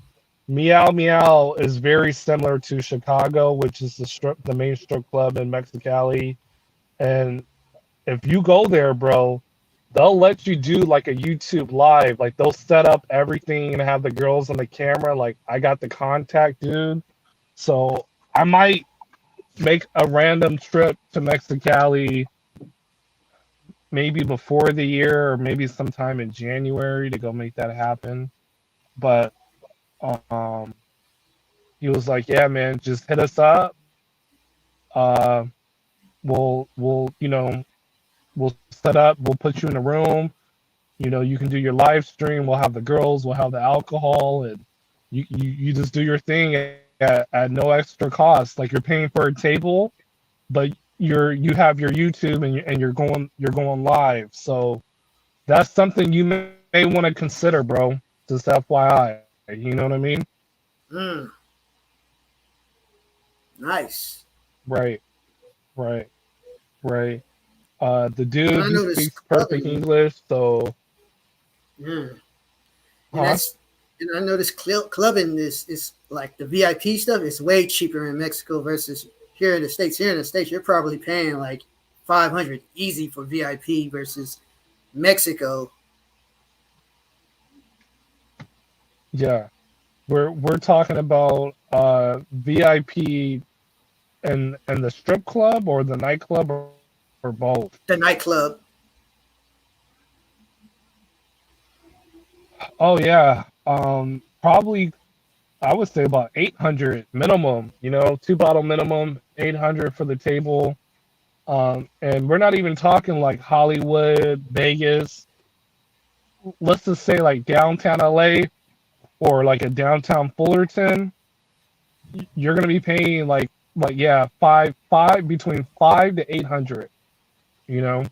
Speaker 2: Meow Meow is very similar to Chicago, which is the main strip club in Mexicali. And if you go there, bro, they'll let you do like a YouTube live. Like they'll set up everything and have the girls on the camera. Like I got the contact, dude. So I might make a random trip to Mexicali maybe before the year or maybe sometime in January to go make that happen. But um he was like, "Yeah, man, just hit us up. Uh, we'll we'll set up. We'll put you in a room. You know, you can do your live stream. We'll have the girls. We'll have the alcohol, and you just do your thing at no extra cost. Like you're paying for a table, but you have your YouTube and you're going live. So that's something you may want to consider, bro. Just FYI. You know what I mean?
Speaker 1: Mm, nice.
Speaker 2: Right, right, right. The
Speaker 1: And
Speaker 2: dude
Speaker 1: I
Speaker 2: he
Speaker 1: know this
Speaker 2: speaks perfect
Speaker 1: clubbing.
Speaker 2: English, so
Speaker 1: Yeah, and
Speaker 2: huh?
Speaker 1: I know this clubbing is like the VIP stuff is way cheaper in Mexico versus here in the states. Here in the states, you're probably paying like 500 easy for VIP versus Mexico.
Speaker 2: Yeah. We're talking about VIP and the strip club or the nightclub or both.
Speaker 1: The nightclub.
Speaker 2: Oh yeah. Probably I would say about 800 minimum, you know, two bottle minimum, 800 for the table. And we're not even talking like Hollywood, Vegas. Let's just say like downtown LA or like a downtown Fullerton. You're gonna be paying like but yeah, five between 5 to 800. You know,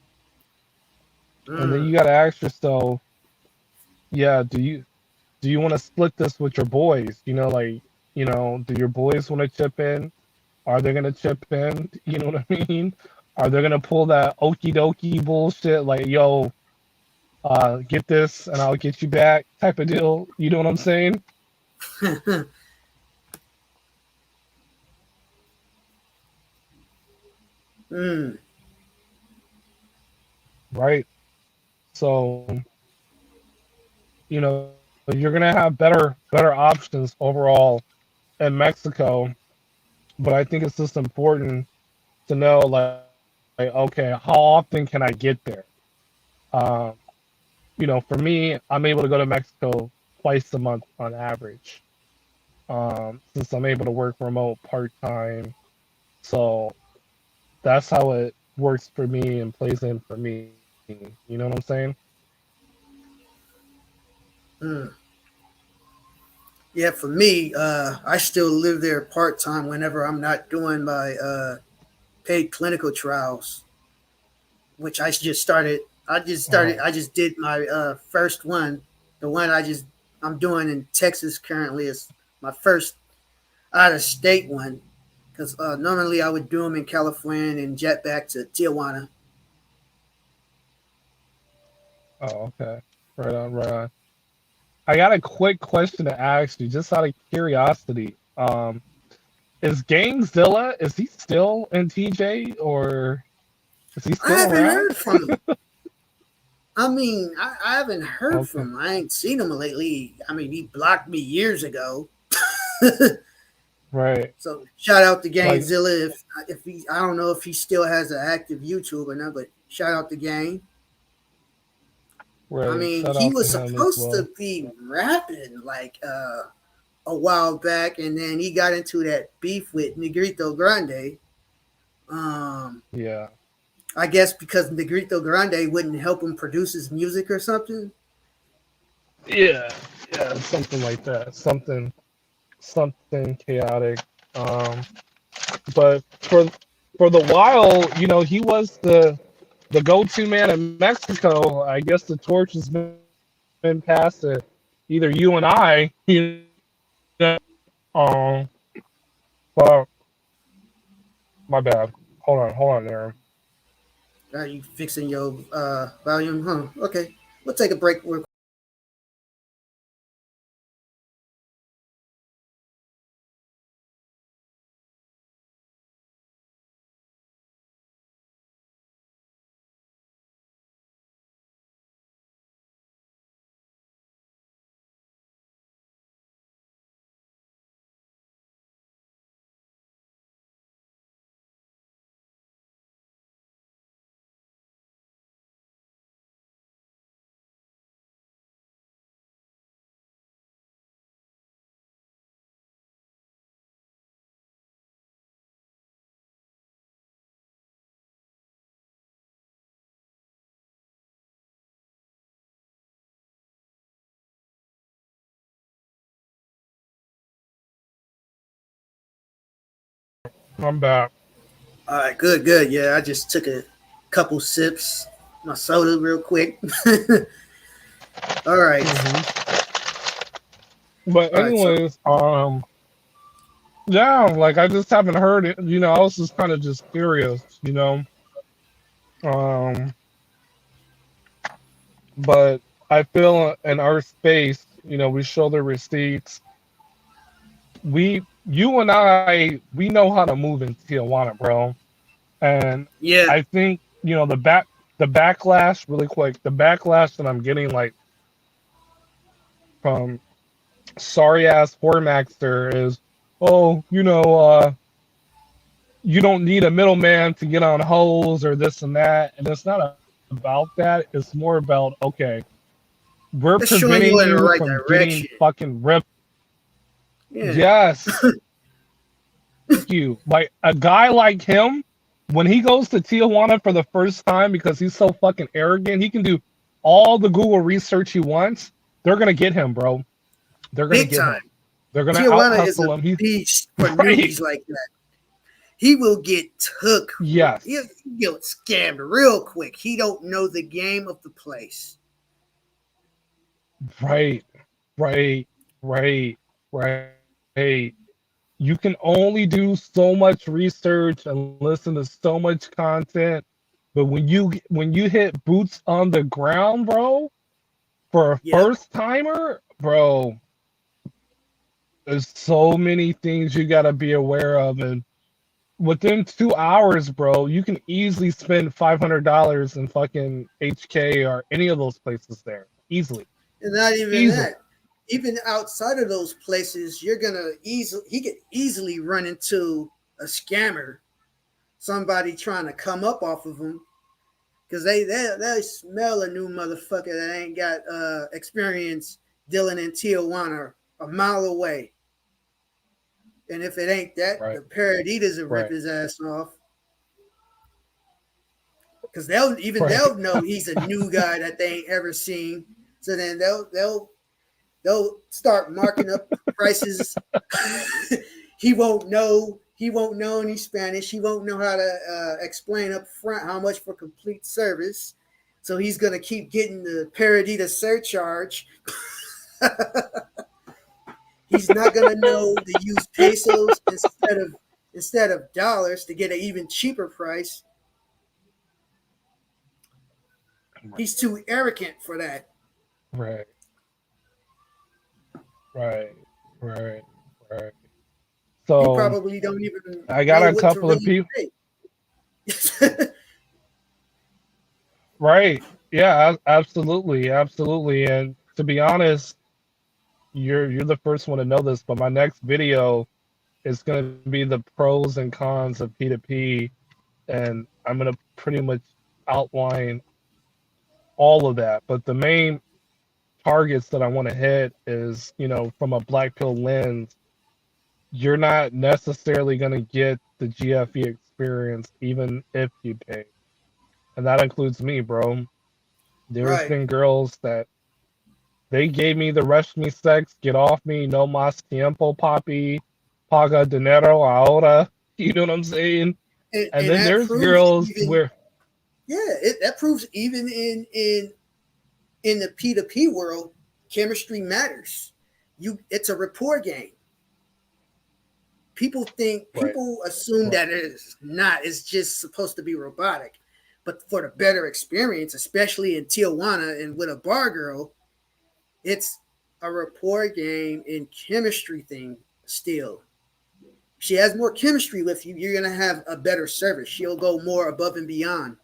Speaker 2: and then
Speaker 1: Mm.
Speaker 2: you got to ask yourself, yeah, do you want to split this with your boys? Like, do your boys want to chip in? Are they gonna chip in? You know what I mean? Are they gonna pull that okie dokie bullshit like, yo, get this and I'll get you back type of deal? You know what I'm saying?
Speaker 1: Mm.
Speaker 2: Right. So, you're gonna have better options overall in Mexico, but I think it's just important to know, like, okay, how often can I get there? Um, for me, I'm able to go to Mexico twice a month on average. Since I'm able to work remote part time. So that's how it works for me and plays in for me. You know what I'm saying?
Speaker 1: Mm. Yeah, for me, I still live there part time whenever I'm not doing my paid clinical trials, which I just started.
Speaker 2: Oh,
Speaker 1: I just did my first one. The one I'm doing in Texas currently is my first out of state one. Because normally I would do them in California and jet back to Tijuana.
Speaker 2: oh, okay. Right on, right on. I got a quick question to ask you, just out of curiosity. Is Gangzilla, is he still in TJ, or is he
Speaker 1: I
Speaker 2: still
Speaker 1: haven't
Speaker 2: around?
Speaker 1: heard from him. I mean, I haven't heard
Speaker 2: Okay,
Speaker 1: from him. I ain't seen him lately. I mean, he blocked me years ago.
Speaker 2: right.
Speaker 1: So shout out to
Speaker 2: Like,
Speaker 1: Gangzilla. If he, I don't know if he still has an active YouTube or not, but shout out to Gang. I
Speaker 2: right.
Speaker 1: mean,
Speaker 2: Shout
Speaker 1: he
Speaker 2: out to
Speaker 1: was
Speaker 2: him as
Speaker 1: supposed to
Speaker 2: well.
Speaker 1: be rapping like a while back, and then he got into that beef with Negrito Grande. Um,
Speaker 2: Yeah.
Speaker 1: I guess because Negrito Grande wouldn't help him produce his music or something.
Speaker 2: Yeah. Yeah. Something like that. Something chaotic. Um, but for the while, he was the go-to man in Mexico. I guess the torch has been passed to either you and I. Um, but my bad. Hold on there.
Speaker 1: Are you fixing your volume? Huh? Okay, we'll take a break.
Speaker 2: I'm back.
Speaker 1: All right, good, good. Yeah, I just took a couple sips, my soda real quick. All right,
Speaker 2: But
Speaker 1: all right. So
Speaker 2: anyways, yeah, like I just haven't heard it. I was just kind of just curious. Um, but I feel in our space, we show the receipts. You and we know how to move in Tijuana, bro. And
Speaker 1: yeah,
Speaker 2: I think the backlash, really quick, the backlash that I'm getting, like, from sorry ass Hormaxter is, oh, you don't need a middleman to get on holes or this and that. And it's not about that. It's more about, okay, we're
Speaker 1: it's showing
Speaker 2: preventing
Speaker 1: you in
Speaker 2: you
Speaker 1: the right
Speaker 2: from getting
Speaker 1: direction.
Speaker 2: fucking ripped.
Speaker 1: Yeah,
Speaker 2: Yes, thank you. Like a guy like him, when he goes to Tijuana for the first time because he's so fucking arrogant, he can do all the Google research he wants. They're gonna get him, bro. They're gonna
Speaker 1: big
Speaker 2: get him.
Speaker 1: time.
Speaker 2: They're gonna out
Speaker 1: Tijuana is a
Speaker 2: hustle him. He's
Speaker 1: beast for
Speaker 2: right.
Speaker 1: newbies like that. he will get took. He'll
Speaker 2: Yes.
Speaker 1: get scammed real quick. He don't know the game of the place.
Speaker 2: Right. Right. Right. Right. You can only do so much research and listen to so much content, but when you hit boots on the ground, bro, for a
Speaker 1: Yep.
Speaker 2: first timer, bro, there's so many things you got to be aware of, and within 2 hours, bro, you can easily spend $500 in fucking HK or any of those places there, easily,
Speaker 1: And not even
Speaker 2: easily.
Speaker 1: that. Even outside of those places, you're gonna easily he could easily run into a scammer, somebody trying to come up off of him because they smell a new motherfucker that ain't got experience dealing in Tijuana a mile away. And if it ain't that,
Speaker 2: Right,
Speaker 1: the Paraditas will rip
Speaker 2: right,
Speaker 1: his ass off because they'll
Speaker 2: right,
Speaker 1: know he's a new guy that they ain't ever seen. So then they'll start marking up prices. He won't know. He won't know any Spanish. He won't know how to explain up front how much for complete service. So he's gonna keep getting the Paradita surcharge. He's not gonna know to use pesos instead of dollars to get an even cheaper price. He's too arrogant for that.
Speaker 2: right, right, right, right.
Speaker 1: You
Speaker 2: So
Speaker 1: probably don't even
Speaker 2: I got
Speaker 1: know
Speaker 2: a
Speaker 1: what to
Speaker 2: couple of
Speaker 1: really
Speaker 2: people.
Speaker 1: say.
Speaker 2: Right. Yeah, absolutely, absolutely. And to be honest, you're the first one to know this, but my next video is going to be the pros and cons of P2P, and I'm going to pretty much outline all of that. But the main targets that I want to hit is, from a black pill lens, you're not necessarily going to get the GFE experience even if you pay. And that includes me, bro. There's
Speaker 1: Right.
Speaker 2: been girls that they gave me the rush me sex, get off me, no más tiempo, papi, paga dinero ahora. You know what I'm saying? And
Speaker 1: And
Speaker 2: then
Speaker 1: that
Speaker 2: there's
Speaker 1: proves
Speaker 2: girls
Speaker 1: even
Speaker 2: where,
Speaker 1: that proves even in the P2P world, chemistry matters. It's a rapport game.
Speaker 2: right,
Speaker 1: People assume
Speaker 2: right,
Speaker 1: that it's not. It's just supposed to be robotic. But for the better experience, especially in Tijuana and with a bar girl, it's a rapport game and chemistry thing still. She has more chemistry with you, you're gonna have a better service. She'll go more above and beyond.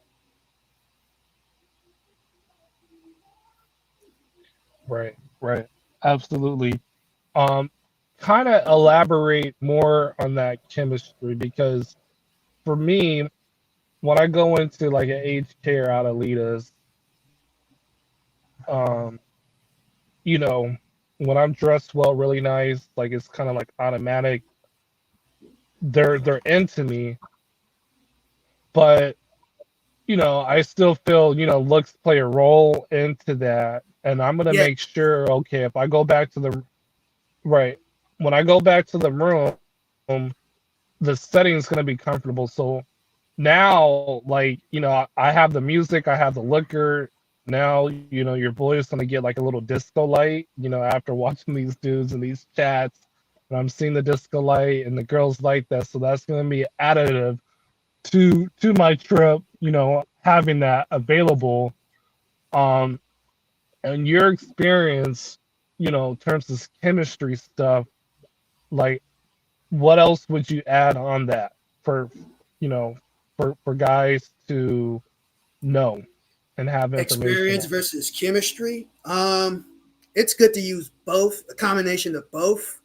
Speaker 2: right, right. Absolutely. Um, Kind of elaborate more on that chemistry because for me, when I go into like an aged care out of Litas, um, when I'm dressed well, really nice, like it's kind of like automatic. They're into me, but I still feel, looks play a role into that. And I'm gonna
Speaker 1: Yeah,
Speaker 2: make sure, okay, if I go back to the right, when I go back to the room, the setting's gonna be comfortable. So now, like, I have the music, I have the liquor. Now, your boy is gonna get like a little disco light, after watching these dudes and these chats. And I'm seeing the disco light and the girls like that. So that's gonna be additive to my trip, having that available. Um, and your experience, in terms of chemistry stuff, like what else would you add on that for, you know, for guys to know and have information
Speaker 1: experience
Speaker 2: on?
Speaker 1: versus chemistry. It's good to use both, a combination of both.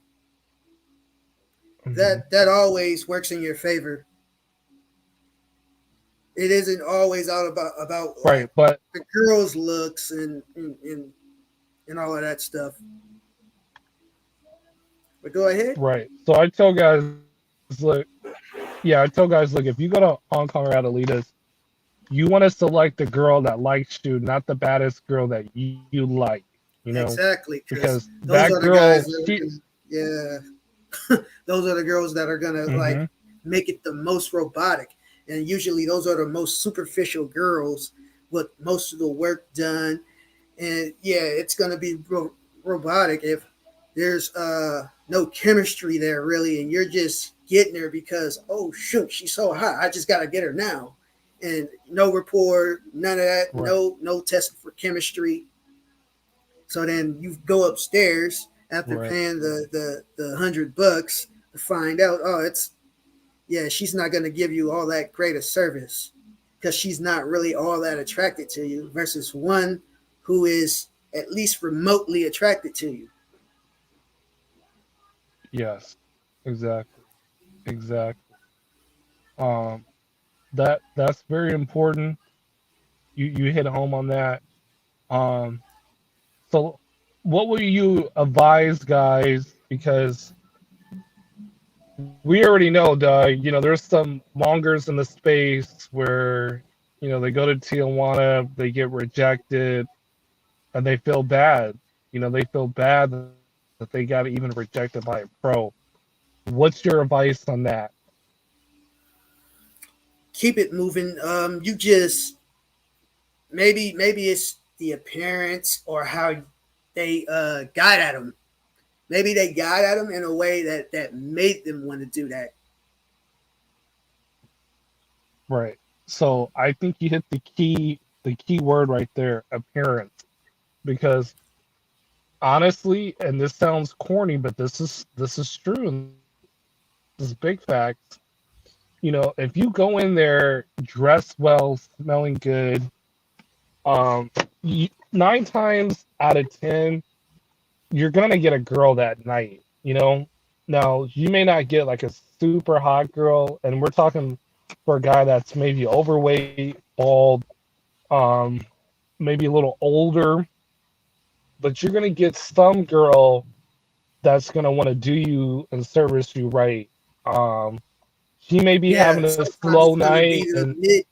Speaker 2: Hmm.
Speaker 1: That always works in your favor. It isn't always all about
Speaker 2: Right,
Speaker 1: like
Speaker 2: but
Speaker 1: the girl's looks and all of that stuff. But go ahead.
Speaker 2: right. So I tell guys, look, yeah, I tell guys, look, if you go to Hong Kong or Adelitas, you want to select the girl that likes you, not the baddest girl that you like, you know,
Speaker 1: Exactly,
Speaker 2: because
Speaker 1: because
Speaker 2: that
Speaker 1: those are the
Speaker 2: girl,
Speaker 1: guys that
Speaker 2: she,
Speaker 1: yeah, those are the girls that are gonna like
Speaker 2: hmm
Speaker 1: make it the most robotic. And usually those are the most superficial girls with most of the work done. And yeah, it's going to be robotic if there's no chemistry there really, and you're just getting her because, oh shoot, she's so hot, I just got to get her now. And no rapport, none of that,
Speaker 2: Right.
Speaker 1: no testing for chemistry. So then you go upstairs after
Speaker 2: Right.
Speaker 1: paying the $100 to find out, oh, it's, yeah, she's not going to give you all that great a service because she's not really all that attracted to you versus one who is at least remotely attracted to you.
Speaker 2: Yes. Exactly. Exactly. Um, that's very important. You hit home on that. Um, so what will you advise guys? Because we already know, you know, there's some mongers in the space where, you know, they go to Tijuana, they get rejected, and they feel bad. You know, they feel bad that they got even rejected by a pro. What's your advice on that?
Speaker 1: Keep it moving. You just maybe it's the appearance or how they got at them. Maybe they got at them in a way that made them want to do that.
Speaker 2: Right. So I think you hit the key word right there, appearance. Because honestly, and this sounds corny, but this is true and this is big facts. You know, if you go in there dressed well, smelling good, you, 9 times out of 10, you're gonna get a girl that night. You know, now you may not get like a super hot girl, and we're talking for a guy that's maybe overweight, bald, um, maybe a little older, but you're gonna get some girl that's gonna want to do you and service you right. Um, she may be
Speaker 1: Yeah,
Speaker 2: having a
Speaker 1: sometimes
Speaker 2: slow
Speaker 1: it's gonna
Speaker 2: night,
Speaker 1: be the
Speaker 2: and
Speaker 1: mid.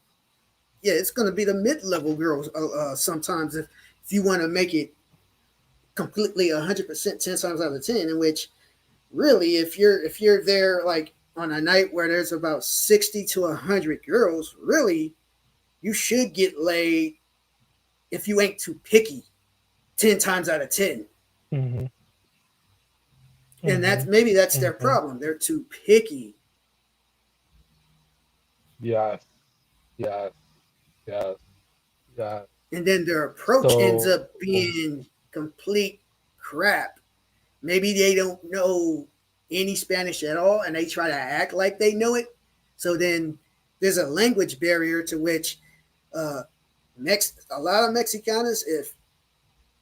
Speaker 1: Yeah, it's gonna be the mid-level girls. Sometimes if you want to make it completely 100% 10 times out of 10, in which really if you're there like on a night where there's about 60 to 100 girls, really you should get laid if you ain't too picky 10 times out of 10.
Speaker 2: hmm
Speaker 1: And
Speaker 2: hmm
Speaker 1: that's their
Speaker 2: hmm
Speaker 1: problem. They're too picky.
Speaker 2: yes, yes, yes, yes.
Speaker 1: And then their approach ends
Speaker 2: So
Speaker 1: up being complete crap. Maybe they don't know any Spanish at all and they try to act like they know it. So then there's a language barrier to which uh, a lot of Mexicanos,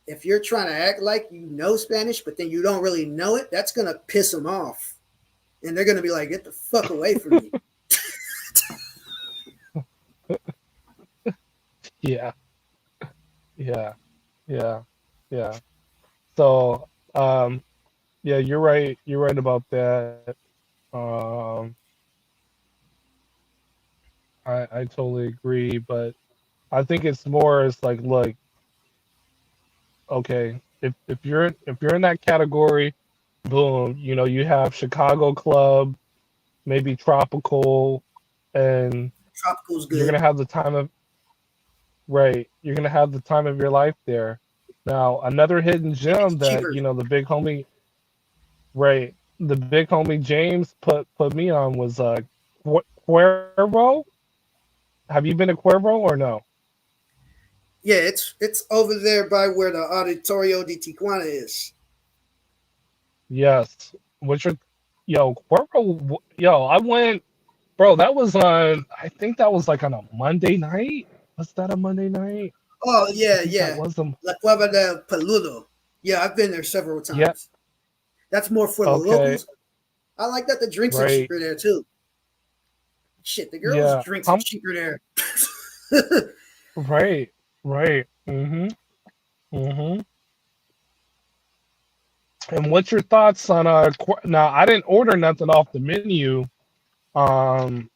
Speaker 1: if you're trying to act like you know Spanish, but then you don't really know it, that's gonna piss them off, and they're gonna be like, "Get the fuck away from me."
Speaker 2: yeah, yeah, yeah, yeah. So yeah, you're right. You're right about that. Um, I totally agree, but I think it's more it's like, look, okay, if you're in that category, boom, you know, you have Chicago Club, maybe Tropical, and
Speaker 1: Tropical's
Speaker 2: you're
Speaker 1: good.
Speaker 2: gonna have the time of right, you're gonna have the time of your life there. Now, another hidden
Speaker 1: And it's
Speaker 2: gem that,
Speaker 1: cheaper.
Speaker 2: you know, the big homie, right, the big homie James put me on was Cuervo. Have you been to Cuervo or no?
Speaker 1: Yeah, it's over there by where the Auditorio de Tijuana is.
Speaker 2: Yes. What's your yo Cuervo? Yo, I went, bro. That was on. I think that was like on a Monday night. Was that a Monday night?
Speaker 1: Oh
Speaker 2: I
Speaker 1: yeah,
Speaker 2: think that
Speaker 1: yeah.
Speaker 2: was them.
Speaker 1: La Cueva del Peludo. Yeah, I've been there several
Speaker 2: Yeah.
Speaker 1: times. That's more for the
Speaker 2: Okay.
Speaker 1: locals. I like that the drinks are
Speaker 2: Right.
Speaker 1: cheaper there too. Shit, the girls'
Speaker 2: Yeah.
Speaker 1: drinks are cheaper there.
Speaker 2: Right. Right. Mm-hmm. And what's your thoughts on now? I didn't order nothing off the menu. Um,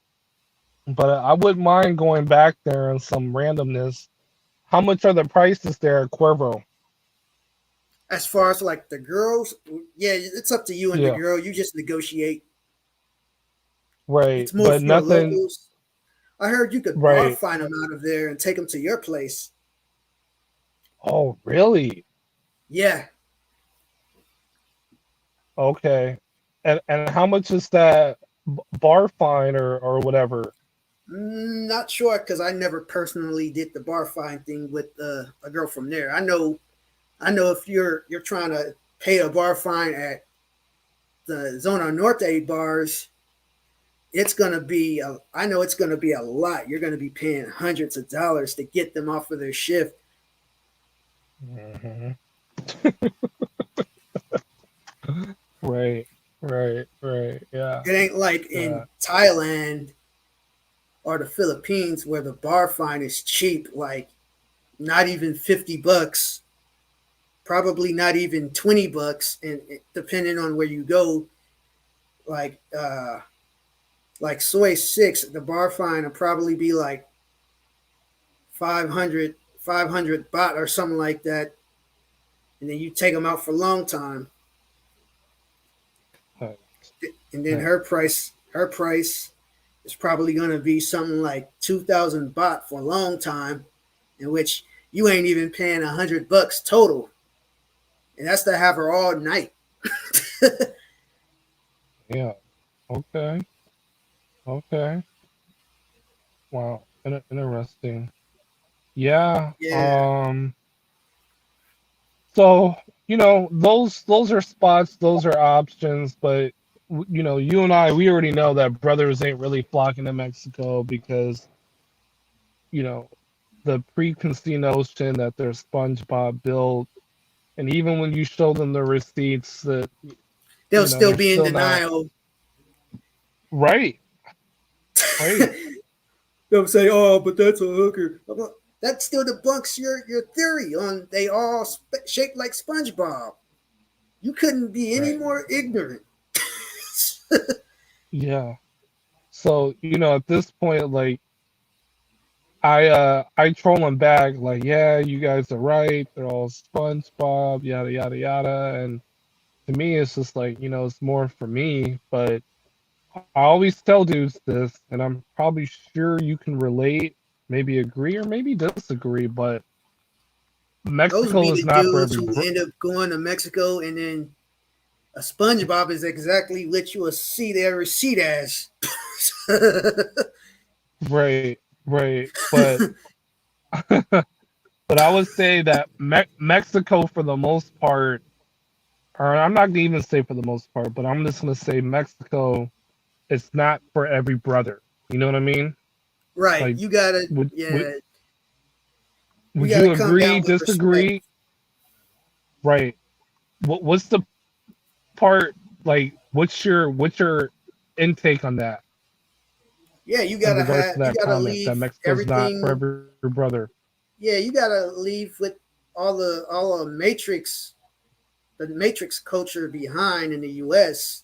Speaker 2: but I wouldn't mind going back there and some randomness. How much are the prices there at Cuervo?
Speaker 1: As far as like the girls, yeah, it's up to you and the
Speaker 2: Yeah.
Speaker 1: girl. You just negotiate.
Speaker 2: right,
Speaker 1: It's more
Speaker 2: but
Speaker 1: for the
Speaker 2: nothing.
Speaker 1: locals. I heard you could bar
Speaker 2: Right.
Speaker 1: find them out of there and take them to your place.
Speaker 2: Oh, really?
Speaker 1: Yeah,
Speaker 2: Okay. And how much is that bar fine or whatever?
Speaker 1: not sure because I never personally did the bar find thing with a girl from there. I know if you're trying to pay a bar fine at the Zona Norte bars, it's gonna be I know it's gonna be a lot. You're gonna be paying hundreds of dollars to get them off of their shift.
Speaker 2: Hmm. Right, right. Yeah,
Speaker 1: It ain't like in
Speaker 2: yeah.
Speaker 1: Thailand or the Philippines where the bar fine is cheap, like not even $50, probably not even $20, and depending on where you go, like like soy six, the bar fine will probably be like 500 baht or something like that, and then you take them out for a long time,
Speaker 2: Right,
Speaker 1: and then
Speaker 2: right,
Speaker 1: her price is probably going to be something like 2,000 baht for a long time, in which you ain't even paying $100 total, and that's to have her all night.
Speaker 2: yeah. Okay, okay. Wow, interesting. Yeah.
Speaker 1: Yeah,
Speaker 2: So those are spots, those are options, but you and I, we already know that brothers ain't really flocking to Mexico because you know the preconceived notion that they're SpongeBob built, and even when you show them the receipts, that
Speaker 1: they'll still
Speaker 2: they're
Speaker 1: be in
Speaker 2: still not
Speaker 1: denial.
Speaker 2: right, right,
Speaker 1: They'll say, "Oh, but that's a hooker." That still debunks your theory on they all shaped like SpongeBob. You couldn't be any
Speaker 2: right.
Speaker 1: more ignorant.
Speaker 2: Yeah. So at this point, like I troll them back, like, yeah, you guys are right. They're all SpongeBob, yada yada yada, and to me, it's just like it's more for me. But I always tell dudes this, and I'm probably sure you can relate, maybe agree or maybe disagree, but
Speaker 1: Those
Speaker 2: Mexico
Speaker 1: be
Speaker 2: is
Speaker 1: the
Speaker 2: not for
Speaker 1: dudes
Speaker 2: every
Speaker 1: who end up going to Mexico, and then a SpongeBob is exactly what you will see their receipt as.
Speaker 2: right, right. But I would say that Mexico, for the most part, or I'm not gonna even say for the most part, but I'm just gonna say Mexico, it's not for every brother. You know what I mean?
Speaker 1: Right.
Speaker 2: Like,
Speaker 1: You gotta,
Speaker 2: would would
Speaker 1: yeah, you
Speaker 2: would
Speaker 1: gotta
Speaker 2: you
Speaker 1: come
Speaker 2: agree,
Speaker 1: down with respect.
Speaker 2: disagree? Right. What's the part, like? What's your intake on that
Speaker 1: Yeah,
Speaker 2: in regards to
Speaker 1: you
Speaker 2: that
Speaker 1: gotta
Speaker 2: comment that
Speaker 1: leave
Speaker 2: Mexico's not for
Speaker 1: everything.
Speaker 2: every brother?
Speaker 1: Yeah, you gotta leave with all the matrix culture behind in the U.S.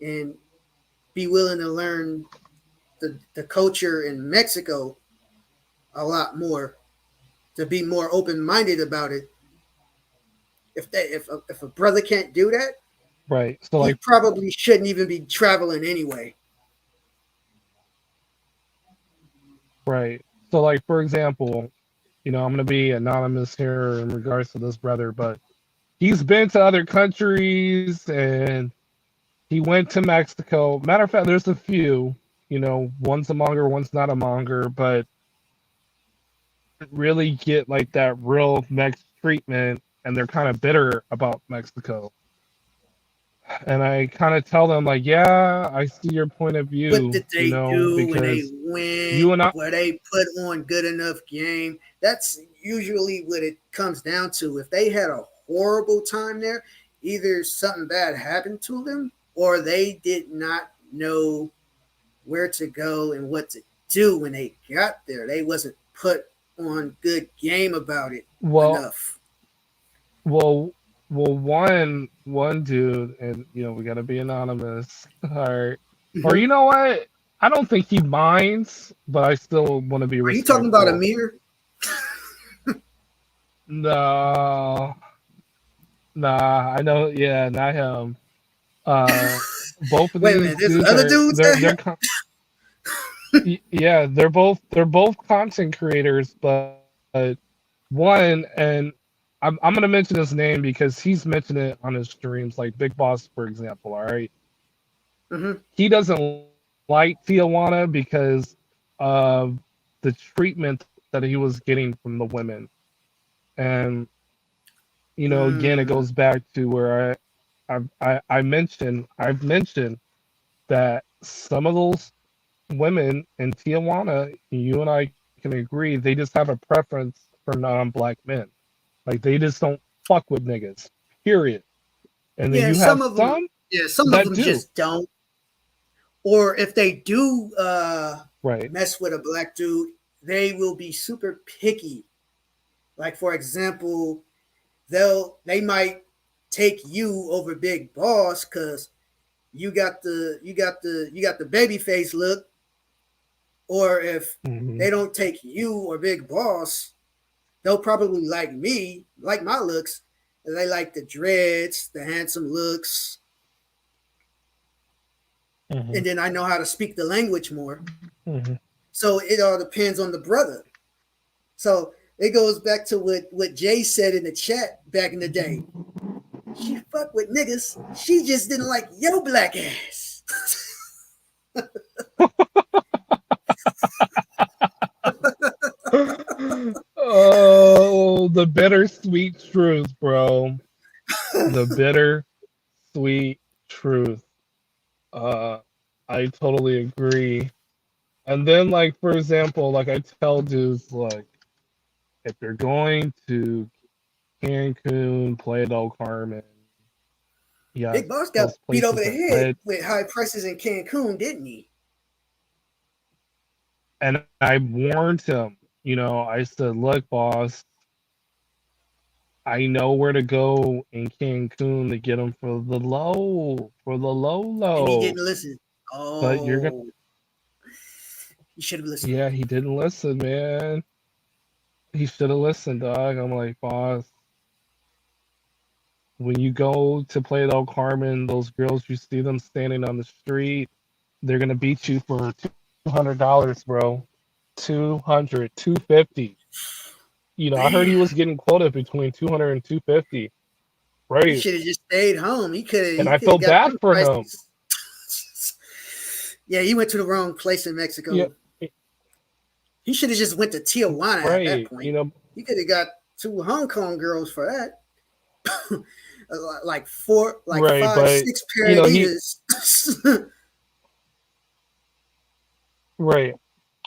Speaker 1: and be willing to learn the culture in Mexico a lot more, to be more open minded about it. If a brother can't do that,
Speaker 2: Right. So
Speaker 1: he
Speaker 2: like,
Speaker 1: probably shouldn't even be traveling anyway.
Speaker 2: right. So like, for example, I'm gonna be anonymous here in regards to this brother, but he's been to other countries and he went to Mexico. Matter of fact, there's a few. One's a monger, one's not a monger, but really get like that real Mex treatment, and they're kind of bitter about Mexico. And I kind of tell them like, yeah, I see your point of
Speaker 1: What
Speaker 2: view,
Speaker 1: did they do when they
Speaker 2: because
Speaker 1: went?
Speaker 2: you and I,
Speaker 1: Where they put on good enough game? That's usually what it comes down to. If they had a horrible time there, either something bad happened to them or they did not know where to go and what to do when they got there. They wasn't put on good game about it
Speaker 2: well,
Speaker 1: enough.
Speaker 2: well, one dude, and we gotta be anonymous, or
Speaker 1: Mm-hmm.
Speaker 2: you know what? I don't think he minds, but I still want to be
Speaker 1: Are you talking about
Speaker 2: respectful.
Speaker 1: Amir?
Speaker 2: No, nah, I know, yeah, not him. Uh, both of
Speaker 1: Wait a
Speaker 2: these
Speaker 1: minute. There's
Speaker 2: dudes
Speaker 1: other
Speaker 2: are
Speaker 1: dudes
Speaker 2: they're
Speaker 1: that
Speaker 2: they're
Speaker 1: have.
Speaker 2: com- Yeah, they're both content creators, but one, and I'm gonna mention his name because he's mentioned it on his streams, like Big Boss, for example. All right,
Speaker 1: Hmm.
Speaker 2: he doesn't like Tijuana because of the treatment that he was getting from the women, and again, it
Speaker 1: Mm.
Speaker 2: goes back to where I've mentioned that some of those women in Tijuana, you and I can agree, they just have a preference for non-black men. Like they just don't fuck with niggas. Period. And then
Speaker 1: Yeah,
Speaker 2: you have
Speaker 1: some of them.
Speaker 2: some
Speaker 1: Yeah, some of
Speaker 2: that
Speaker 1: them
Speaker 2: do.
Speaker 1: just don't. Or if they do
Speaker 2: Right.
Speaker 1: mess with a black dude, they will be super picky. Like for example, they might take you over Big Boss because you got the baby face look, or if
Speaker 2: Hmm.
Speaker 1: they don't take you or Big Boss, they'll probably like me, like my looks. They like the dreads, the handsome looks,
Speaker 2: Hmm.
Speaker 1: and then I know how to speak the language more.
Speaker 2: Hmm.
Speaker 1: So it all depends on the brother. So it goes back to what Jay said in the chat back in the day. She fuck with niggas. She just didn't like your black ass.
Speaker 2: Oh, the bittersweet truth, bro. The bitter sweet truth. Uh, I totally agree. And then, like for example, like I tell dudes, like if you're going to Cancun, Playa del Carmen,
Speaker 1: Big
Speaker 2: yes,
Speaker 1: Boss got
Speaker 2: those
Speaker 1: beat over
Speaker 2: places
Speaker 1: the
Speaker 2: are
Speaker 1: head
Speaker 2: lit.
Speaker 1: with high prices in Cancun, didn't he?
Speaker 2: And I warned him, I said, look, boss, I know where to go in Cancun to get them for the low,
Speaker 1: And he
Speaker 2: low.
Speaker 1: didn't listen.
Speaker 2: But you're gonna,
Speaker 1: Oh, he should have listened.
Speaker 2: yeah, he didn't listen, man. He should have listened, dog. I'm like, boss, when you go to Playa del Carmen, those girls, you see them standing on the street, they're gonna beat you for $200, bro. 200, 250. I heard he
Speaker 1: Man,
Speaker 2: was getting quoted between 200 and 250.
Speaker 1: he
Speaker 2: Right.
Speaker 1: should have just stayed home.
Speaker 2: And
Speaker 1: He
Speaker 2: I
Speaker 1: could have
Speaker 2: felt
Speaker 1: got
Speaker 2: bad
Speaker 1: them
Speaker 2: for him.
Speaker 1: prices. Yeah, he went to the wrong place in
Speaker 2: Yeah,
Speaker 1: Mexico. He should have just went to Tijuana at that
Speaker 2: right.
Speaker 1: point. He could have got two Hong Kong girls for that. Like four, like
Speaker 2: Right,
Speaker 1: five,
Speaker 2: but
Speaker 1: six pair of
Speaker 2: he
Speaker 1: Adidas.
Speaker 2: right.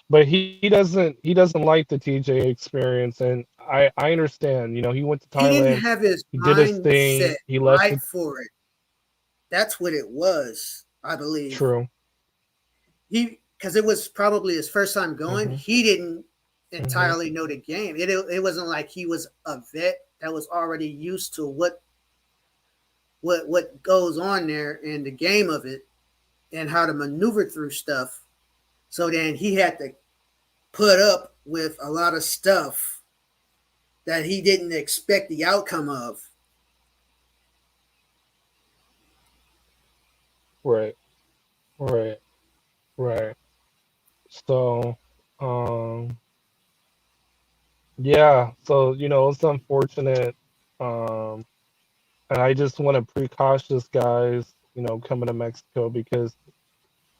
Speaker 2: But he doesn't like the TJ experience, and I understand. He went to
Speaker 1: He didn't
Speaker 2: Thailand,
Speaker 1: have his
Speaker 2: he did his
Speaker 1: mindset
Speaker 2: thing, he left
Speaker 1: right
Speaker 2: it
Speaker 1: for it. That's what it was, I believe.
Speaker 2: true.
Speaker 1: He because it was probably his first time going.
Speaker 2: Hmm.
Speaker 1: He didn't
Speaker 2: Hmm.
Speaker 1: entirely know the game. It wasn't like he was a vet that was already used to what goes on there in the game of it and how to maneuver through stuff. So then he had to put up with a lot of stuff that he didn't expect the outcome of.
Speaker 2: Right, right, right. So, um, yeah. So it's unfortunate. Um, and I just want to precautious guys, coming to Mexico because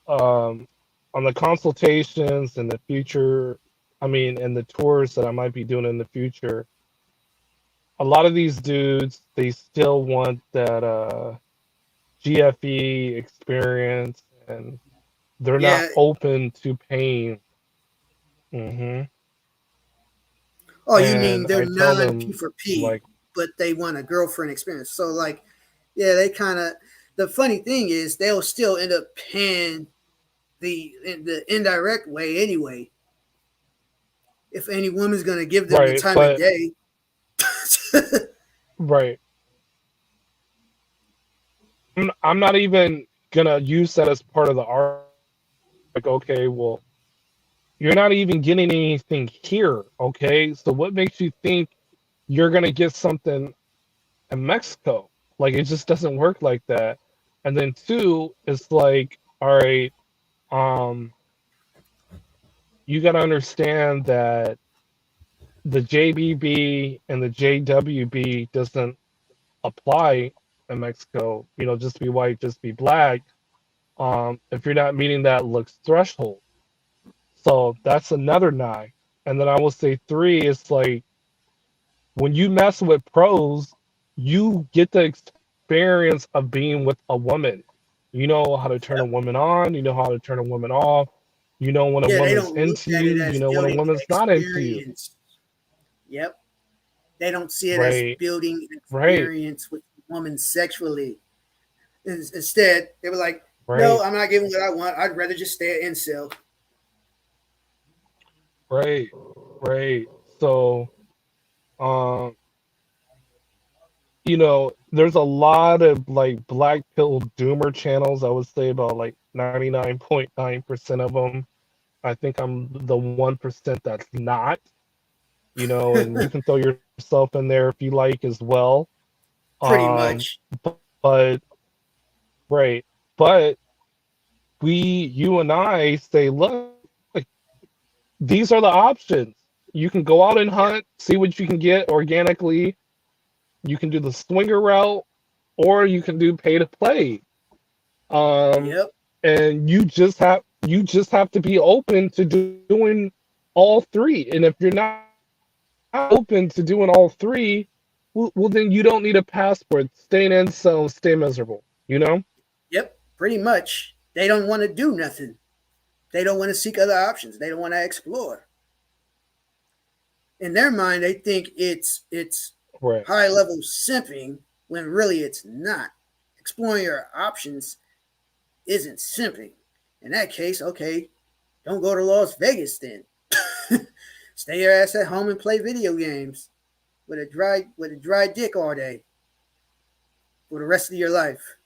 Speaker 2: um, on the consultations and the future, I mean, and the tours that I might be doing in the future, a lot of these dudes, they still want that GFE experience, and they're not
Speaker 1: Yeah.
Speaker 2: open to paying. Hmm.
Speaker 1: Oh, you mean
Speaker 2: And
Speaker 1: they're
Speaker 2: I tell
Speaker 1: non P
Speaker 2: them,
Speaker 1: for
Speaker 2: like,
Speaker 1: P, but they want a girlfriend experience. So like, yeah, they kind of. The funny thing is, they'll still end up paying the indirect way anyway. If any woman's gonna give them the
Speaker 2: right,
Speaker 1: time of
Speaker 2: but
Speaker 1: day,
Speaker 2: right. I'm not even gonna use that as part of the argument. Like, okay, well, you're not even getting anything here, okay? So what makes you think you're gonna get something in Mexico? Like it just doesn't work like that. And then two, it's like, all right, um, you got to understand that the JBB and the JWB doesn't apply in Mexico. Just be white, just be black. If you're not meeting that looks threshold, so that's another nine. And then I will say three is like when you mess with pros, you get the experience of being with a woman. You know how to turn a
Speaker 1: Yep.
Speaker 2: woman on. You know how to turn a woman off. You know when a
Speaker 1: Yeah, they
Speaker 2: woman's
Speaker 1: don't look
Speaker 2: into
Speaker 1: at
Speaker 2: you.
Speaker 1: it
Speaker 2: You
Speaker 1: as
Speaker 2: know when a
Speaker 1: building
Speaker 2: woman's not into you.
Speaker 1: experience. Yep. They don't see it as
Speaker 2: Right,
Speaker 1: building
Speaker 2: right,
Speaker 1: experience with a woman sexually. Instead, they were like, no,
Speaker 2: right,
Speaker 1: I'm not giving what I want. I'd rather just stay at incel.
Speaker 2: right, right. So, um, there's a lot of like black pill doomer channels. I would say about like 99.9% of them. I think I'm the 1% that's not, and you can throw yourself in there if you like as well.
Speaker 1: Pretty
Speaker 2: Um,
Speaker 1: much.
Speaker 2: but right, but you and I say, look, these are the options. You can go out and
Speaker 1: Yep.
Speaker 2: hunt, see what you can get organically. You can do the swinger route, or you can do pay to play. Um,
Speaker 1: Yep.
Speaker 2: and you just have to be open to doing all three. And if you're not open to doing all three, well then you don't need a passport. Stay in incel, stay miserable.
Speaker 1: Yep. Pretty much. They don't want to do nothing. They don't want to seek other options. They don't want to explore. In their mind, they think it's
Speaker 2: Right,
Speaker 1: high level simping when really it's not. Exploring your options isn't simping. In that case, okay, don't go to Las Vegas then. Stay your ass at home and play video games with a dry dick all day for the rest of your life.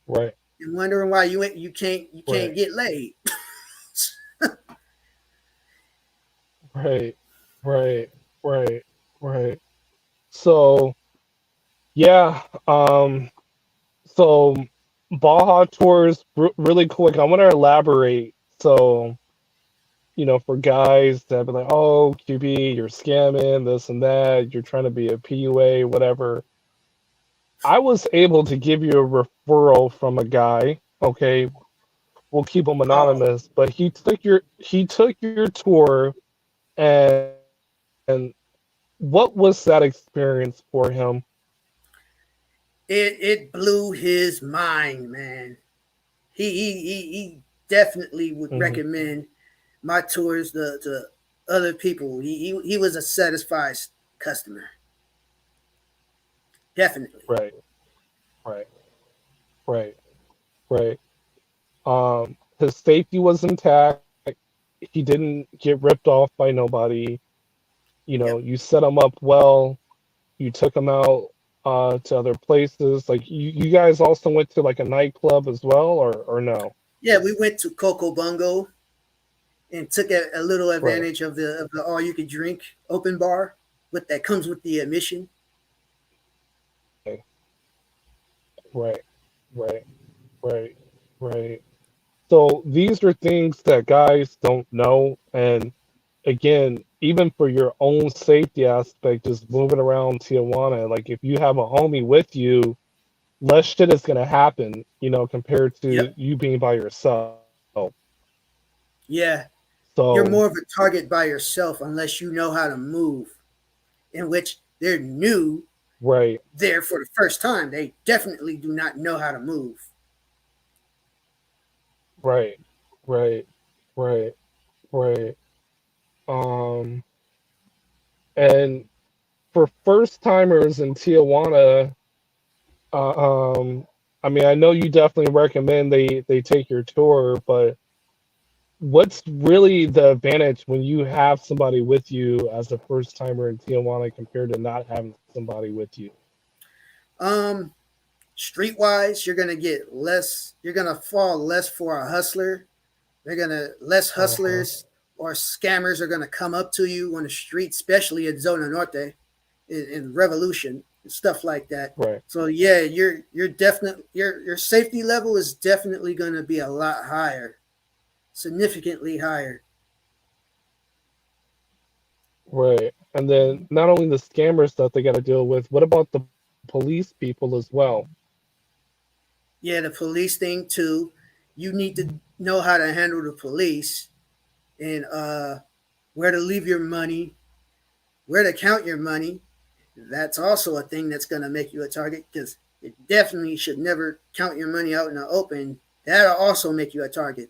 Speaker 2: right,
Speaker 1: And wondering why you can't
Speaker 2: right,
Speaker 1: get laid.
Speaker 2: right, right, right, right. So yeah, so Baja tours really quick. I want to elaborate. So for guys that be like, oh, QB, you're scamming this and that. You're trying to be a PUA, whatever. I was able to give you a referral from a guy. Okay, we'll keep him
Speaker 1: Oh,
Speaker 2: anonymous, but he took your tour, and what was that experience for him?
Speaker 1: it blew his mind, man. He definitely would
Speaker 2: Hmm.
Speaker 1: recommend my tours to other people. He was a satisfied customer, definitely.
Speaker 2: Right, right, right, right. His safety was intact. He didn't get ripped off by nobody.
Speaker 1: Yep.
Speaker 2: You set him up well. You took him out to other places. Like you guys also went to like a nightclub as well, or no?
Speaker 1: Yeah, we went to Coco Bungo and took a little
Speaker 2: Right,
Speaker 1: advantage of the all you can drink open bar with that comes with the admission.
Speaker 2: right, right, right, right, right. So these are things that guys don't know, and again, even for your own safety aspect, just moving around Tijuana, like if you have a homie with you, less shit is gonna happen, compared to
Speaker 1: Yep.
Speaker 2: you being by yourself.
Speaker 1: Yeah.
Speaker 2: So
Speaker 1: You're more of a target by yourself unless you know how to move. In which they're new
Speaker 2: right,
Speaker 1: there for the first time. They definitely do not know how to move.
Speaker 2: right, right, right, right. Um, and for first timers in Tijuana, um, I mean, I know you definitely recommend they take your tour, but what's really the advantage when you have somebody with you as a first timer in Tijuana compared to not having somebody with you?
Speaker 1: Um, Streetwise, you're gonna get less. You're gonna fall less for a hustler. They're gonna less
Speaker 2: Uh-huh.
Speaker 1: hustlers or scammers are gonna come up to you on the street, especially in Zona Norte, in Revolution and stuff like that.
Speaker 2: Right,
Speaker 1: So yeah, you're definitely your safety level is definitely gonna be a lot higher, significantly higher.
Speaker 2: right. And then not only the scammer stuff they got to deal with, what about the police people as well?
Speaker 1: Yeah, the police thing too. You need to know how to handle the police and where to leave your money, where to count your money. That's also a thing that's going to make you a target because it definitely should never count your money out in the open. That'll also make you a target.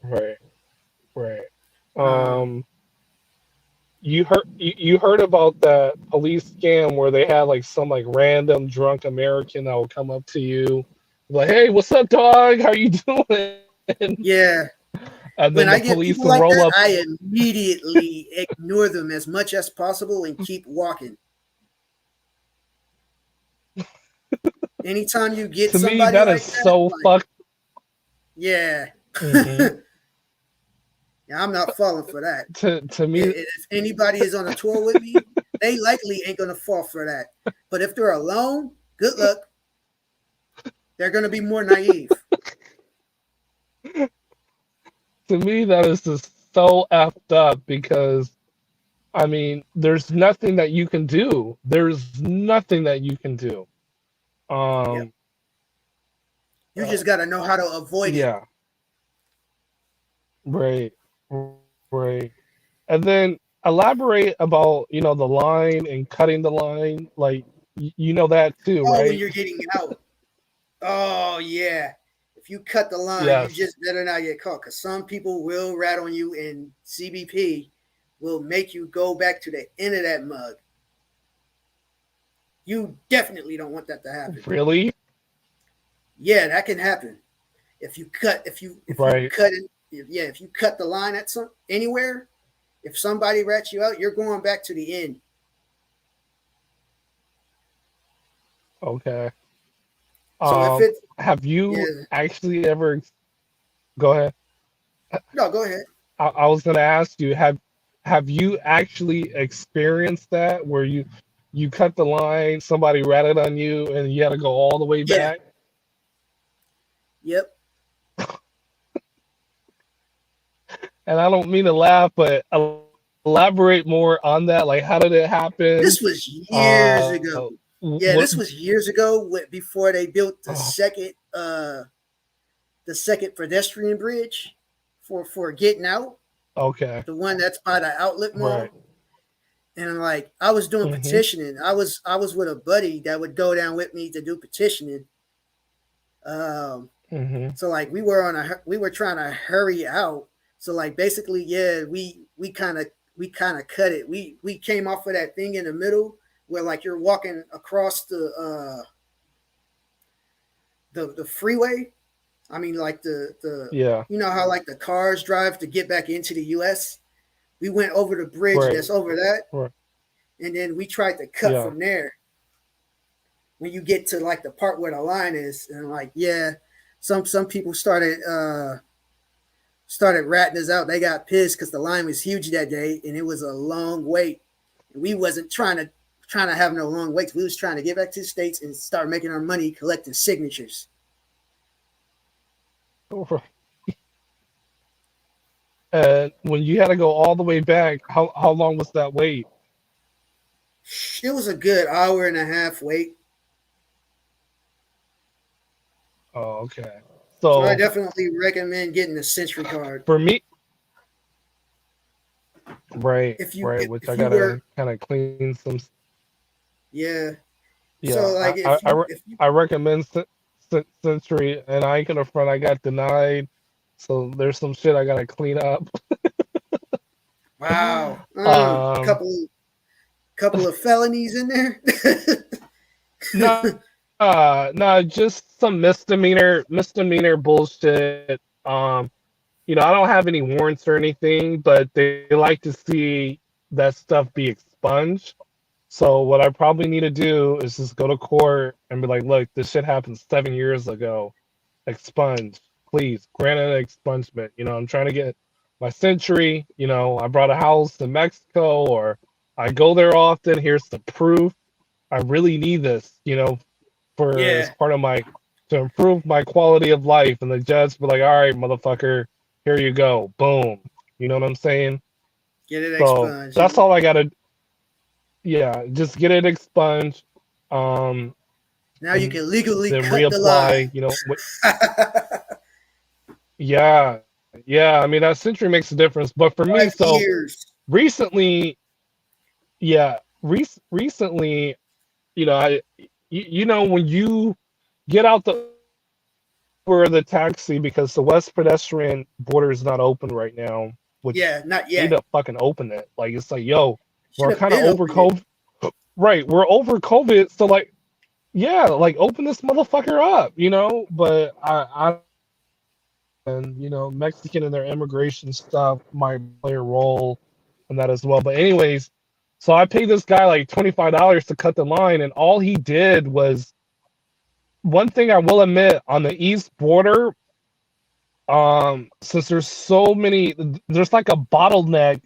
Speaker 2: Right, right.
Speaker 1: Um,
Speaker 2: Um, you heard about that police scam where they had like some like random drunk American that will come up to you, like, "Hey, what's up, dog? How you doing?"
Speaker 1: yeah,
Speaker 2: And then the
Speaker 1: when
Speaker 2: police
Speaker 1: I
Speaker 2: will
Speaker 1: get
Speaker 2: roll
Speaker 1: people
Speaker 2: up.
Speaker 1: like that, I immediately ignore them as much as possible and keep walking. Anytime you get
Speaker 2: To me,
Speaker 1: somebody
Speaker 2: that is
Speaker 1: like that,
Speaker 2: so
Speaker 1: like,
Speaker 2: fucked.
Speaker 1: yeah,
Speaker 2: Hmm.
Speaker 1: yeah, I'm not falling for that.
Speaker 2: To me,
Speaker 1: If anybody is on a tour with me, they likely ain't gonna fall for that. But if they're alone, good luck. They're gonna be more naive.
Speaker 2: to me, that is just so effed up because I mean, there's nothing that you can do. There's nothing that you can do.
Speaker 1: Yep.
Speaker 2: Um,
Speaker 1: You
Speaker 2: uh,
Speaker 1: just gotta know how to avoid it.
Speaker 2: yeah, right, right. And then elaborate about, the line and cutting the line. Like, you know that too,
Speaker 1: Oh, when
Speaker 2: right?
Speaker 1: you're getting out. Oh yeah. If you cut the line, you
Speaker 2: Yes,
Speaker 1: just better not get caught. Cause some people will rat on you, and CBP will make you go back to the end of that mug. You definitely don't want that to happen.
Speaker 2: really?
Speaker 1: Yeah, that can happen. If you
Speaker 2: Right.
Speaker 1: cut it, yeah, if you cut the line at some anywhere, if somebody rats you out, you're going back to the end.
Speaker 2: Okay.
Speaker 1: So if it's
Speaker 2: Have you
Speaker 1: yeah,
Speaker 2: actually ever, go ahead.
Speaker 1: no, go ahead.
Speaker 2: I was gonna ask you, have you actually experienced that where you cut the line, somebody ratted on you, and you had to go all the way
Speaker 1: Yeah,
Speaker 2: back?
Speaker 1: yep.
Speaker 2: And I don't mean to laugh, but elaborate more on that. Like, how did it happen?
Speaker 1: This was
Speaker 2: Uh,
Speaker 1: years ago.
Speaker 2: what?
Speaker 1: Yeah, this was years ago before they built
Speaker 2: Oh,
Speaker 1: the second pedestrian bridge for getting out,
Speaker 2: okay.
Speaker 1: the one that's by the outlet
Speaker 2: Right.
Speaker 1: mall. And like I was doing
Speaker 2: Mm-hmm.
Speaker 1: petitioning. I was with a buddy that would go down with me to do petitioning. Um,
Speaker 2: Mm-hmm.
Speaker 1: so like we were trying to hurry out. So like basically, yeah, we kind of cut it. We came off of that thing in the middle where like you're walking across the freeway. I mean like the
Speaker 2: Yeah.
Speaker 1: you know how like the cars drive to get back into the US. We went over the bridge
Speaker 2: Right.
Speaker 1: that's over that,
Speaker 2: Right.
Speaker 1: and then we tried to cut
Speaker 2: Yeah.
Speaker 1: from there. When you get to like the part where the line is, and like yeah, some people started ratting us out. They got pissed because the line was huge that day and it was a long wait. And we wasn't trying to have no long waits. We was trying to get back to the states and start making our money collecting signatures.
Speaker 2: And when you had to go all the way back, how long was that wait?
Speaker 1: It was a good hour and a half wait.
Speaker 2: Oh, okay.
Speaker 1: So I
Speaker 2: So
Speaker 1: definitely recommend getting a Century card.
Speaker 2: for me, right,
Speaker 1: If you
Speaker 2: right,
Speaker 1: if,
Speaker 2: which I
Speaker 1: if you
Speaker 2: gotta
Speaker 1: were
Speaker 2: kind of clean some.
Speaker 1: yeah. So
Speaker 2: Yeah,
Speaker 1: like if you
Speaker 2: I recommend Century, and I ain't gonna front. I got denied, so there's some shit I gotta clean up.
Speaker 1: wow,
Speaker 2: Um,
Speaker 1: couple of felonies in there.
Speaker 2: nah, just some misdemeanor bullshit. I don't have any warrants or anything, but they like to see that stuff be expunged. So what I probably need to do is just go to court and be like, look, this shit happened 7 years ago. Expunge, please, grant an expungement. I'm trying to get my century. I brought a house in Mexico, or I go there often. Here's the proof. I really need this, for as
Speaker 1: Yeah,
Speaker 2: part of my to improve my quality of life. And the judge be like, all right, motherfucker, here you go, boom. You know what I'm saying?
Speaker 1: Get it
Speaker 2: So
Speaker 1: expunged.
Speaker 2: that's all I gotta. Yeah, just get it expunged, um,
Speaker 1: Now you
Speaker 2: and
Speaker 1: can legally
Speaker 2: then
Speaker 1: cut the
Speaker 2: reapply.
Speaker 1: line.
Speaker 2: You know, yeah, yeah. I mean that century makes a difference, but for me,
Speaker 1: Five
Speaker 2: so
Speaker 1: years.
Speaker 2: recently, yeah, recently, when you get out the Uber or the taxi because the West pedestrian border is not open right now, which they need
Speaker 1: Yeah,
Speaker 2: to
Speaker 1: not
Speaker 2: fucking
Speaker 1: yet.
Speaker 2: open it. Like it's like, yo, we're kind
Speaker 1: Should
Speaker 2: of
Speaker 1: have
Speaker 2: over
Speaker 1: been
Speaker 2: COVID.
Speaker 1: opened it.
Speaker 2: Right, we're over COVID, so like, yeah, like open this motherfucker up, But I don't know, man. Mexican and their immigration stuff might play a role in that as well. But anyways, so I paid this guy like $25 to cut the line, and all he did was one thing I will admit on the east border, since there's so many, there's like a bottleneck,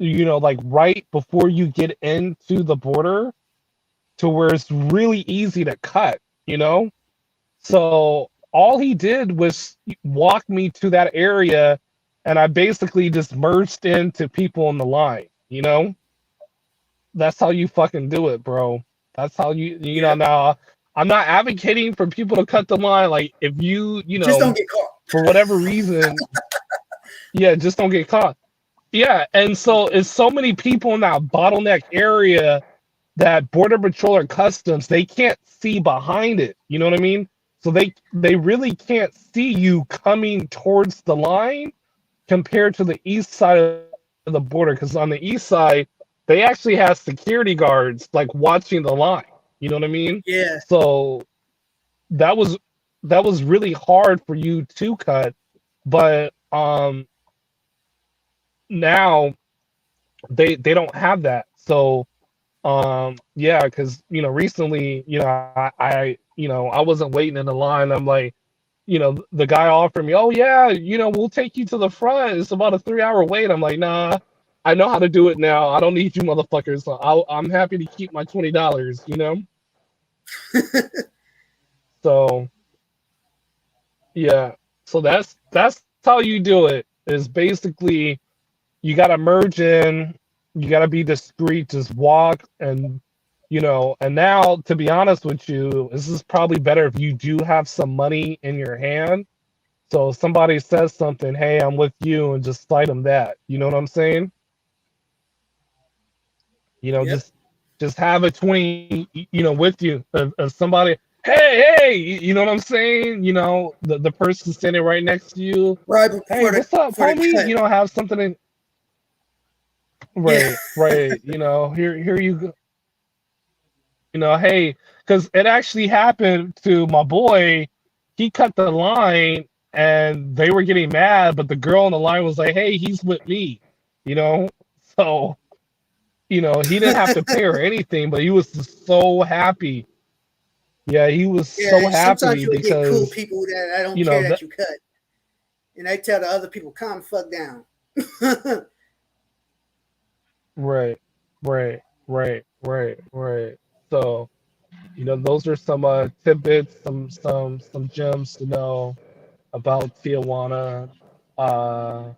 Speaker 2: like right before you get into the border to where it's really easy to cut, you know? So all he did was walk me to that area, and I basically just merged into people in the line. That's how you fucking do it, bro. That's how
Speaker 1: Yep.
Speaker 2: now I'm not advocating for people to cut the line. Like if
Speaker 1: Just don't get caught.
Speaker 2: for whatever reason, yeah, just don't get caught. Yeah, and so it's so many people in that bottleneck area that Border Patrol or Customs, they can't see behind it. You know what I mean? So they really can't see you coming towards the line compared to the east side of the border. Because on the east side, they actually have security guards like watching the line. You know what I mean?
Speaker 1: Yeah.
Speaker 2: So that was that was really hard for you to cut, but now they don't have that. So yeah, because recently, I wasn't waiting in the line. I'm like, the guy offered me, oh yeah, we'll take you to the front. It's about a 3 hour wait. I'm like, nah, I know how to do it now. I don't need you motherfuckers. So I'm happy to keep my $20. So yeah, so that's how you do it. Is basically you got to merge in, you got to be discreet, just walk, and now to be honest with you, this is probably better if you do have some money in your hand. So if somebody says something, hey, I'm with you, and just slide them that. You know what I'm saying?
Speaker 1: Yep.
Speaker 2: Just have a 20, with you. If somebody, hey, you know what I'm saying? The person standing right next to you,
Speaker 1: Right
Speaker 2: hey,
Speaker 1: before the
Speaker 2: what's up,
Speaker 1: for the
Speaker 2: homie?
Speaker 1: cut.
Speaker 2: Have something in.
Speaker 1: Yeah.
Speaker 2: Right. Here you go. Hey, because it actually happened to my boy. He cut the line, and they were getting mad, but the girl on the line was like, "Hey, he's with me," you know. So he didn't have to pay or anything, but he was just so happy. Yeah, he was
Speaker 1: Yeah.
Speaker 2: so
Speaker 1: Sometimes
Speaker 2: happy
Speaker 1: you'll get cool
Speaker 2: because
Speaker 1: people that I don't care
Speaker 2: that
Speaker 1: that you cut, and they tell the other people, "Calm the fuck down."
Speaker 2: right, right. So those are some tidbits, some gems to know about Tijuana. Uh,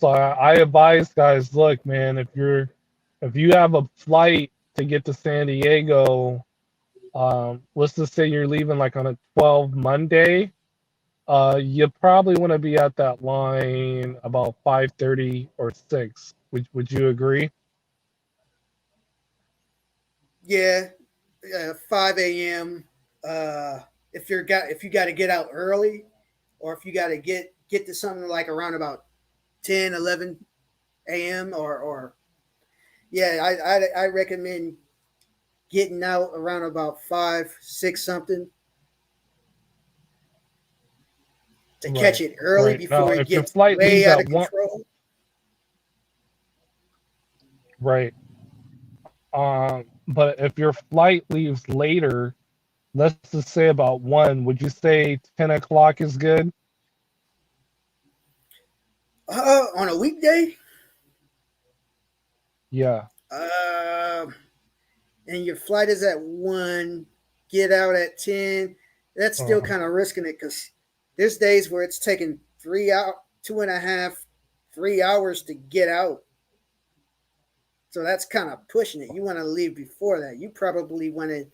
Speaker 2: so I advise guys, look, man, if you have a flight to get to San Diego, let's just say you're leaving like on a 12 Monday, you probably want to be at that line about 5:30 or 6. Would you agree?
Speaker 1: Yeah. 5 a.m. If you got to get out early, or if you got to get to something like around about 10, 11 a.m. or yeah, I recommend getting out around about 5, 6 something to catch
Speaker 2: Right,
Speaker 1: it early
Speaker 2: right.
Speaker 1: before
Speaker 2: Now,
Speaker 1: it
Speaker 2: if your
Speaker 1: gets
Speaker 2: flight
Speaker 1: way
Speaker 2: leaves
Speaker 1: out
Speaker 2: at
Speaker 1: of
Speaker 2: one,
Speaker 1: control.
Speaker 2: right. But if your flight leaves later, let's just say about 1, would you say 10 o'clock is good?
Speaker 1: On a weekday,
Speaker 2: Yeah.
Speaker 1: uh, and your flight is at 1, get out at 10. That's still
Speaker 2: Uh,
Speaker 1: kind of risking it because there's days where it's taking 3 hours. 2.5, 3 hours to get out. So that's kind of pushing it. You want to leave before that. You probably want to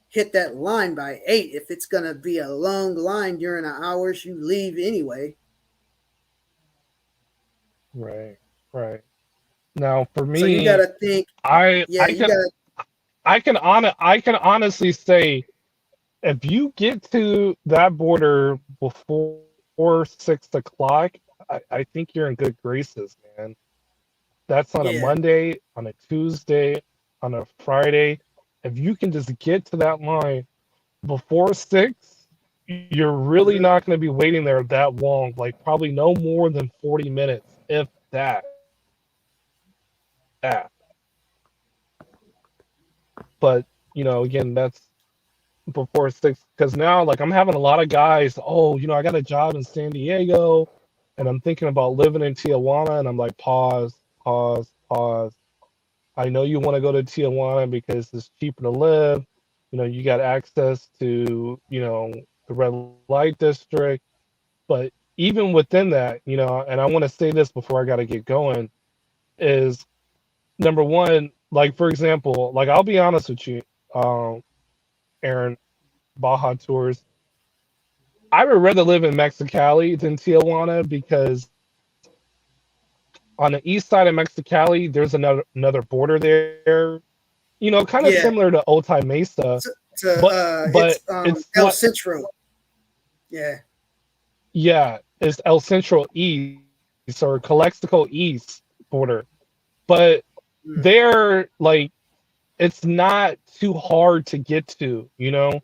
Speaker 1: hit that line by 8 if it's going to be a long line during the hours you leave anyway.
Speaker 2: Right. Right. Now, for
Speaker 1: So you got
Speaker 2: me,
Speaker 1: to think,
Speaker 2: I
Speaker 1: yeah,
Speaker 2: I
Speaker 1: you
Speaker 2: can
Speaker 1: got to,
Speaker 2: I can honestly say if you get to that border before 6 o'clock, I think you're in good graces, man. That's on a
Speaker 1: yeah.
Speaker 2: Monday, on a Tuesday, on a Friday. If you can just get to that line before 6, you're really
Speaker 1: Mm-hmm.
Speaker 2: not going to be waiting there that long. Like probably no more than 40 minutes, if that. But again, that's before 6 because now like I'm having a lot of guys. Oh, I got a job in San Diego, and I'm thinking about living in Tijuana, and I'm like, pause, pause, pause. I know you want to go to Tijuana because it's cheaper to live. You got access to, the red light district. But even within that, and I want to say this before I got to get going, is number one, like for example, like I'll be honest with you, um, Aaron, Baja Tours. I would rather live in Mexicali than Tijuana because on the east side of Mexicali, there's another border there. Kind of similar
Speaker 1: Yeah.
Speaker 2: to Old Time Mesa, but
Speaker 1: It's
Speaker 2: it's
Speaker 1: El
Speaker 2: like
Speaker 1: Centro. Yeah.
Speaker 2: yeah, it's El Central East or Calexico East border. But
Speaker 1: Mm.
Speaker 2: they're like it's not too hard to get to, and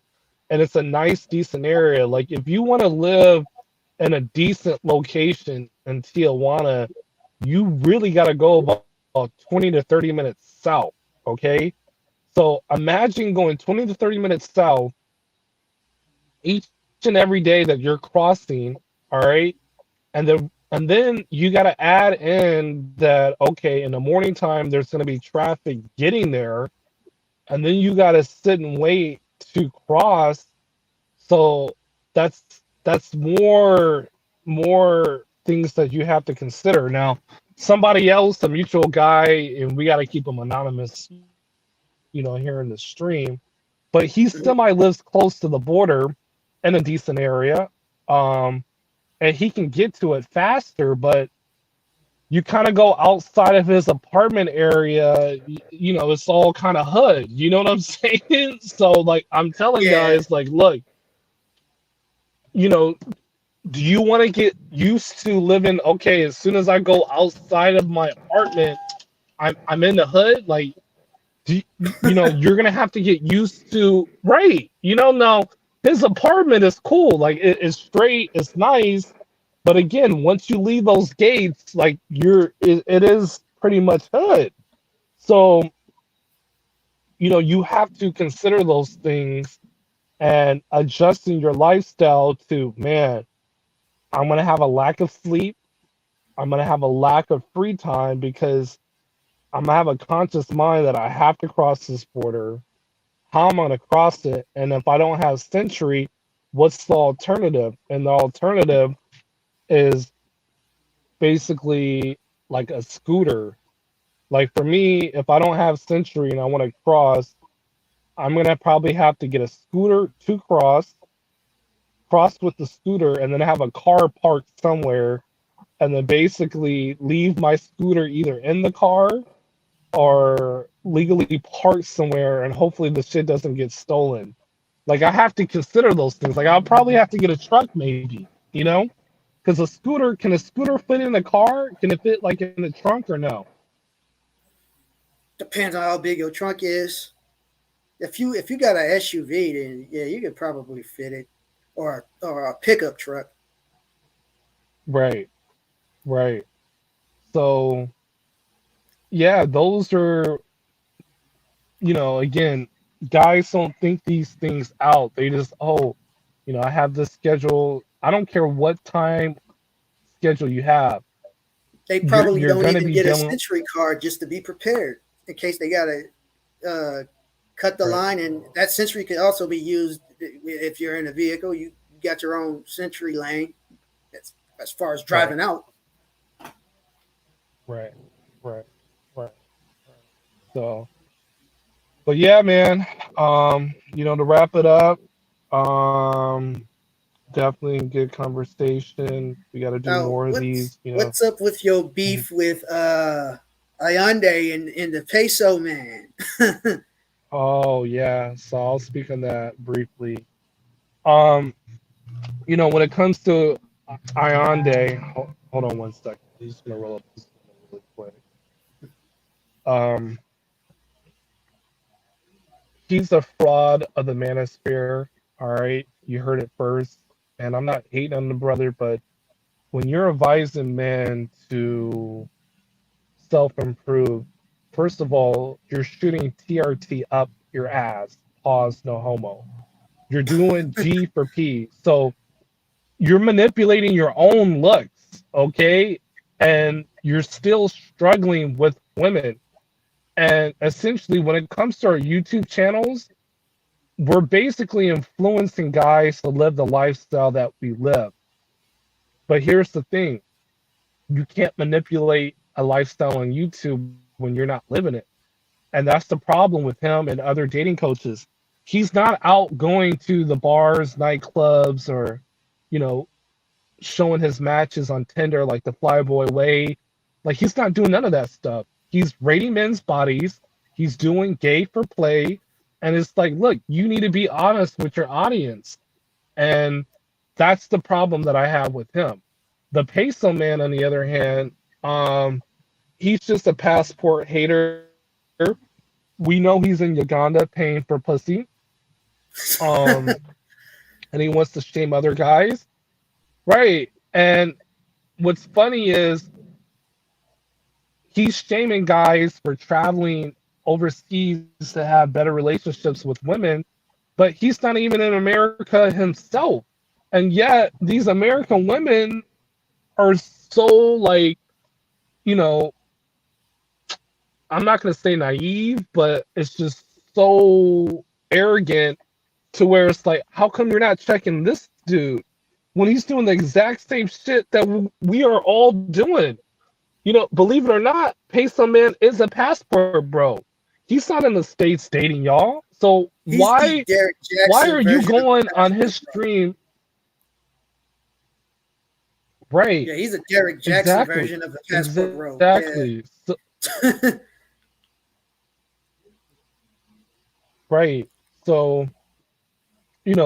Speaker 2: it's a nice, decent area. Like if you want to live in a decent location in Tijuana, you really got to go about 20 to 30 minutes south. Okay. So imagine going 20 to 30 minutes south each and every day that you're crossing. All right. And then you got to add in that, okay, in the morning time, there's going to be traffic getting there. And then you got to sit and wait to cross. So that's more things that you have to consider. Now, somebody else, a mutual guy, and we got to keep him anonymous, here in the stream, but he semi lives
Speaker 1: Mm-hmm.
Speaker 2: close to the border in a decent area. Um, and he can get to it faster, but you kind of go outside of his apartment area, it's all kind of hood. You know what I'm saying? So like I'm telling
Speaker 1: Yeah.
Speaker 2: guys like, look, you know, do you want to get used to living okay, as soon as I go outside of my apartment, I'm in the hood? Like you're gonna have to get used to right. Now his apartment is cool, like it's straight, it's nice, but again, once you leave those gates, like it is pretty much hood. So you have to consider those things and adjusting your lifestyle to, man, I'm gonna have a lack of sleep, I'm gonna have a lack of free time because I'm gonna have a conscious mind that I have to cross this border. How am I going to cross it? And if I don't have Century, what's the alternative? And the alternative is basically like a scooter. Like for me, if I don't have Century and I want to cross, I'm going to probably have to get a scooter to cross with the scooter, and then have a car parked somewhere, and then basically leave my scooter either in the car or legally parked somewhere, and hopefully the shit doesn't get stolen. Like I have to consider those things. Like I'll probably have to get a truck, maybe, because can a scooter fit in the car? Can it fit like in the trunk or no?
Speaker 1: Depends on how big your trunk is. If you got an SUV, then yeah, you could probably fit it, or a pickup truck.
Speaker 2: Right, right. So yeah, those are, again, guys don't think these things out. They just, oh, I have this schedule. I don't care what time schedule you have.
Speaker 1: They
Speaker 2: You're
Speaker 1: probably
Speaker 2: you're
Speaker 1: don't
Speaker 2: gonna
Speaker 1: even
Speaker 2: be
Speaker 1: get a
Speaker 2: dealing.
Speaker 1: Century card just to be prepared in case they gotta uh, cut the
Speaker 2: Right,
Speaker 1: line, and that Century can also be used if you're in a vehicle. You got your own Century lane. That's as far as
Speaker 2: right,
Speaker 1: driving out.
Speaker 2: right, right, right, right. So, but yeah, man. To wrap it up, um, definitely a good conversation. We got to do
Speaker 1: Now,
Speaker 2: more of
Speaker 1: what's
Speaker 2: these. You know.
Speaker 1: what's up with your
Speaker 2: Mhm.
Speaker 1: beef with Ayande and the Peso man?
Speaker 2: Oh yeah, so I'll speak on that briefly. Um, when it comes to Ionde, hold on one second. I'm just gonna roll up this really quick. Um, he's a fraud of the manosphere. All right, you heard it first. And I'm not hating on the brother, but when you're advising men to self-improve, first of all, you're shooting TRT up your ass. Pause, no homo. You're doing G for P. So you're manipulating your own looks, okay? And you're still struggling with women. And essentially, when it comes to our YouTube channels, we're basically influencing guys to live the lifestyle that we live. But here's the thing, you can't manipulate a lifestyle on YouTube when you're not living it. And that's the problem with him and other dating coaches. He's not out going to the bars, nightclubs, or, you know, showing his matches on Tinder like the Flyboy way. Like he's not doing none of that stuff. He's rating men's bodies. He's doing gay for play. And it's like, look, you need to be honest with your audience. And that's the problem that I have with him. The Peso man, on the other hand, um, he's just a passport hater. We know he's in Uganda paying for pussy. Um, and he wants to shame other guys. Right. And what's funny is he's shaming guys for traveling overseas to have better relationships with women, but he's not even in America himself. And yet these American women are so like, you know, I'm not going to say naive, but it's just so arrogant to where it's like, how come you're not checking this dude when he's doing the exact same shit that we are all doing? Believe it or not, Peso Man is a passport bro. He's not in the States dating y'all. So
Speaker 1: He's the
Speaker 2: why
Speaker 1: Derek
Speaker 2: why
Speaker 1: Jackson
Speaker 2: are you
Speaker 1: version of
Speaker 2: going
Speaker 1: the
Speaker 2: on his
Speaker 1: passport bro.
Speaker 2: stream? Right.
Speaker 1: Yeah, he's a Derek Jackson
Speaker 2: Exactly.
Speaker 1: version of the passport bro.
Speaker 2: Exactly.
Speaker 1: Yeah.
Speaker 2: So, right. So,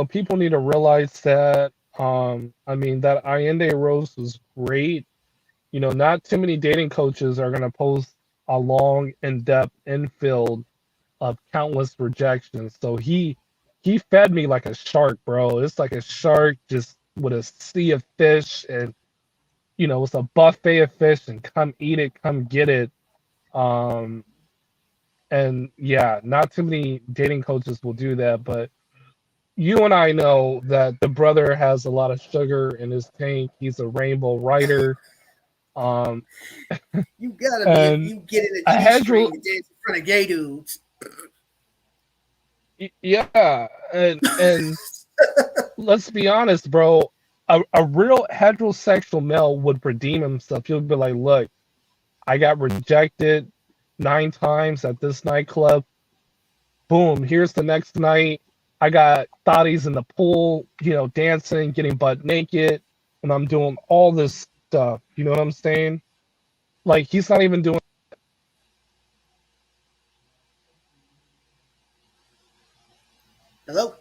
Speaker 2: people need to realize that I mean that Allende Rose was great. Not too many dating coaches are gonna post a long, in-depth infield of countless rejections. So he fed me like a shark, bro. It's like a shark just with a sea of fish, and it's a buffet of fish, and come eat it, come get it. Um, and yeah, not too many dating coaches will do that, but you and I know that the brother has a lot of sugar in his tank. He's a rainbow writer. Um,
Speaker 1: You gotta be if
Speaker 2: and
Speaker 1: you get in a
Speaker 2: a
Speaker 1: G
Speaker 2: hedge,
Speaker 1: string to dance in front of gay dudes.
Speaker 2: yeah, and let's be honest, bro. A real heterosexual male would redeem himself. He'll be like, look, I got rejected 9 times at this nightclub. Boom, here's the next night. I got thotties in the pool, dancing, getting butt naked, and I'm doing all this stuff. You know what I'm saying? Like he's not even doing.
Speaker 1: Hello?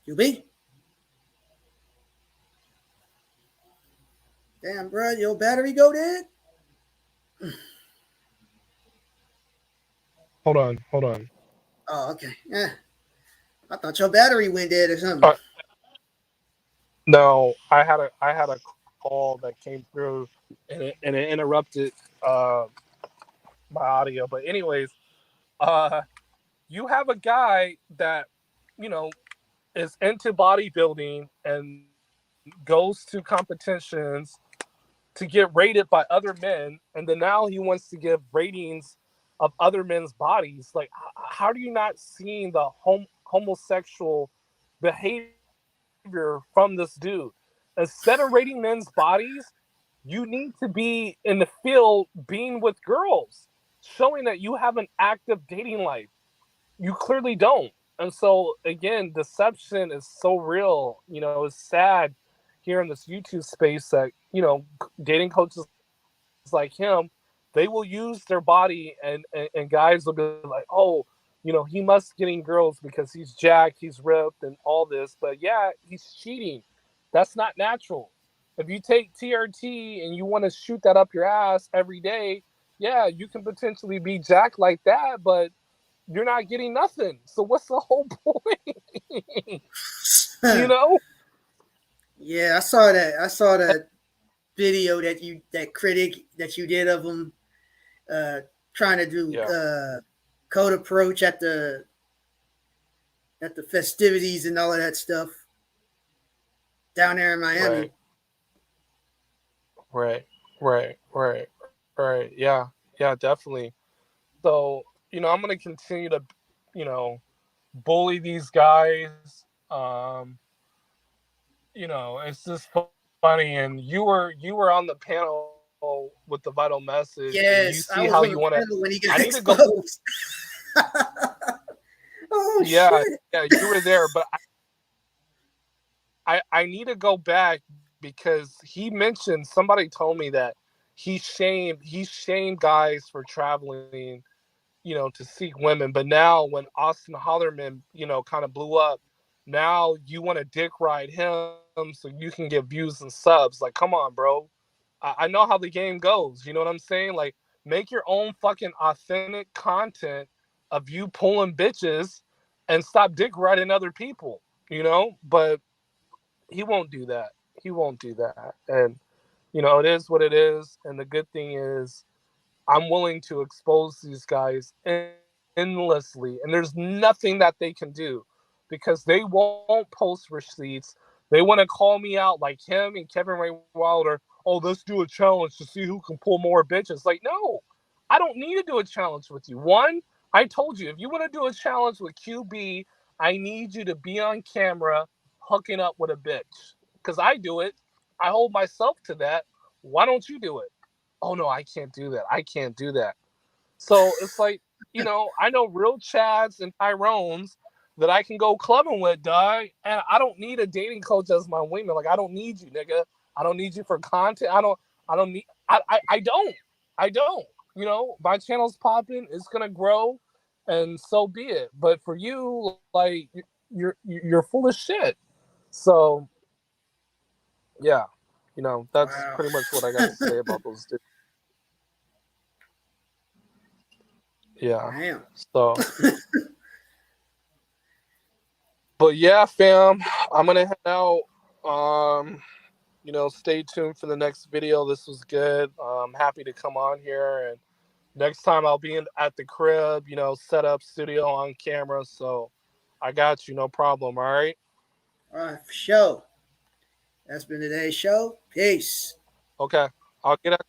Speaker 1: You be? Damn, bro, your battery go dead?
Speaker 2: Hold on.
Speaker 1: Oh, okay. Yeah. I thought your battery went dead or something.
Speaker 2: Uh, no, I had a call that came through, and it interrupted uh, my audio. But anyways, uh, you have a guy that you know is into bodybuilding and goes to competitions to get rated by other men, and then now he wants to give ratings of other men's bodies. Like, how do you not seeing the homosexual behavior from this dude. Instead of rating men's bodies, you need to be in the field being with girls, showing that you have an active dating life. You clearly don't. And so again, deception is so real. It's sad here in this YouTube space that, dating coaches like him, they will use their body and guys will be like, oh, he must getting girls because he's jacked, he's ripped and all this. But yeah, he's cheating. That's not natural. If you take TRT and you want to shoot that up your ass every day, yeah, you can potentially be jacked like that, but you're not getting nothing. So what's the whole point? you know?
Speaker 1: Yeah, I saw that. I saw that video that critic that you did of him uh, trying to do
Speaker 2: Yeah.
Speaker 1: code approach at the festivities and all of that stuff down there in Miami.
Speaker 2: Right. Right. Right. Right. Right. Yeah. Yeah, definitely. So, I'm going to continue to, you know, bully these guys. It's just funny. And you were on the panel with the vital message, and you see how you
Speaker 1: Yes,
Speaker 2: want
Speaker 1: I
Speaker 2: to.
Speaker 1: was on the
Speaker 2: I need
Speaker 1: panel
Speaker 2: to
Speaker 1: when he
Speaker 2: go.
Speaker 1: got exposed. Oh
Speaker 2: Yeah,
Speaker 1: shit!
Speaker 2: yeah, you were there, but I need to go back because he mentioned, somebody told me that he shamed guys for traveling, to seek women. But now when Austin Hollerman, kind of blew up, now you want to dick ride him so you can get views and subs. Like, come on, bro. I know how the game goes. You know what I'm saying? Like, make your own fucking authentic content of you pulling bitches and stop dick riding other people. But he won't do that. He won't do that. And it is what it is. And the good thing is, I'm willing to expose these guys endlessly, and there's nothing that they can do because they won't post receipts. They want to call me out like him and Kevin Ray Wilder. Oh, let's do a challenge to see who can pull more bitches. Like, no, I don't need to do a challenge with you. One, I told you, if you want to do a challenge with QB, I need you to be on camera hooking up with a bitch. Because I do it. I hold myself to that. Why don't you do it? Oh no, I can't do that. I can't do that. So it's like, I know real Chads and Tyrones that I can go clubbing with, dog, and I don't need a dating coach as my wingman. Like, I don't need you, nigga. I don't need you for content. I don't need I don't. My channel's popping, it's gonna grow, and so be it. But for you, like, you're full of shit. So yeah, that's
Speaker 1: Wow.
Speaker 2: pretty much what I got to say about those dudes. Yeah.
Speaker 1: Damn.
Speaker 2: So, but yeah, fam, I'm gonna head out. Um, stay tuned for the next video. This was good. I'm happy to come on here, and next time I'll be at the crib. Set up studio on camera. So, I got you, no problem. All right.
Speaker 1: All right, for sure. That's been today's show. Peace.
Speaker 2: Okay. I'll get at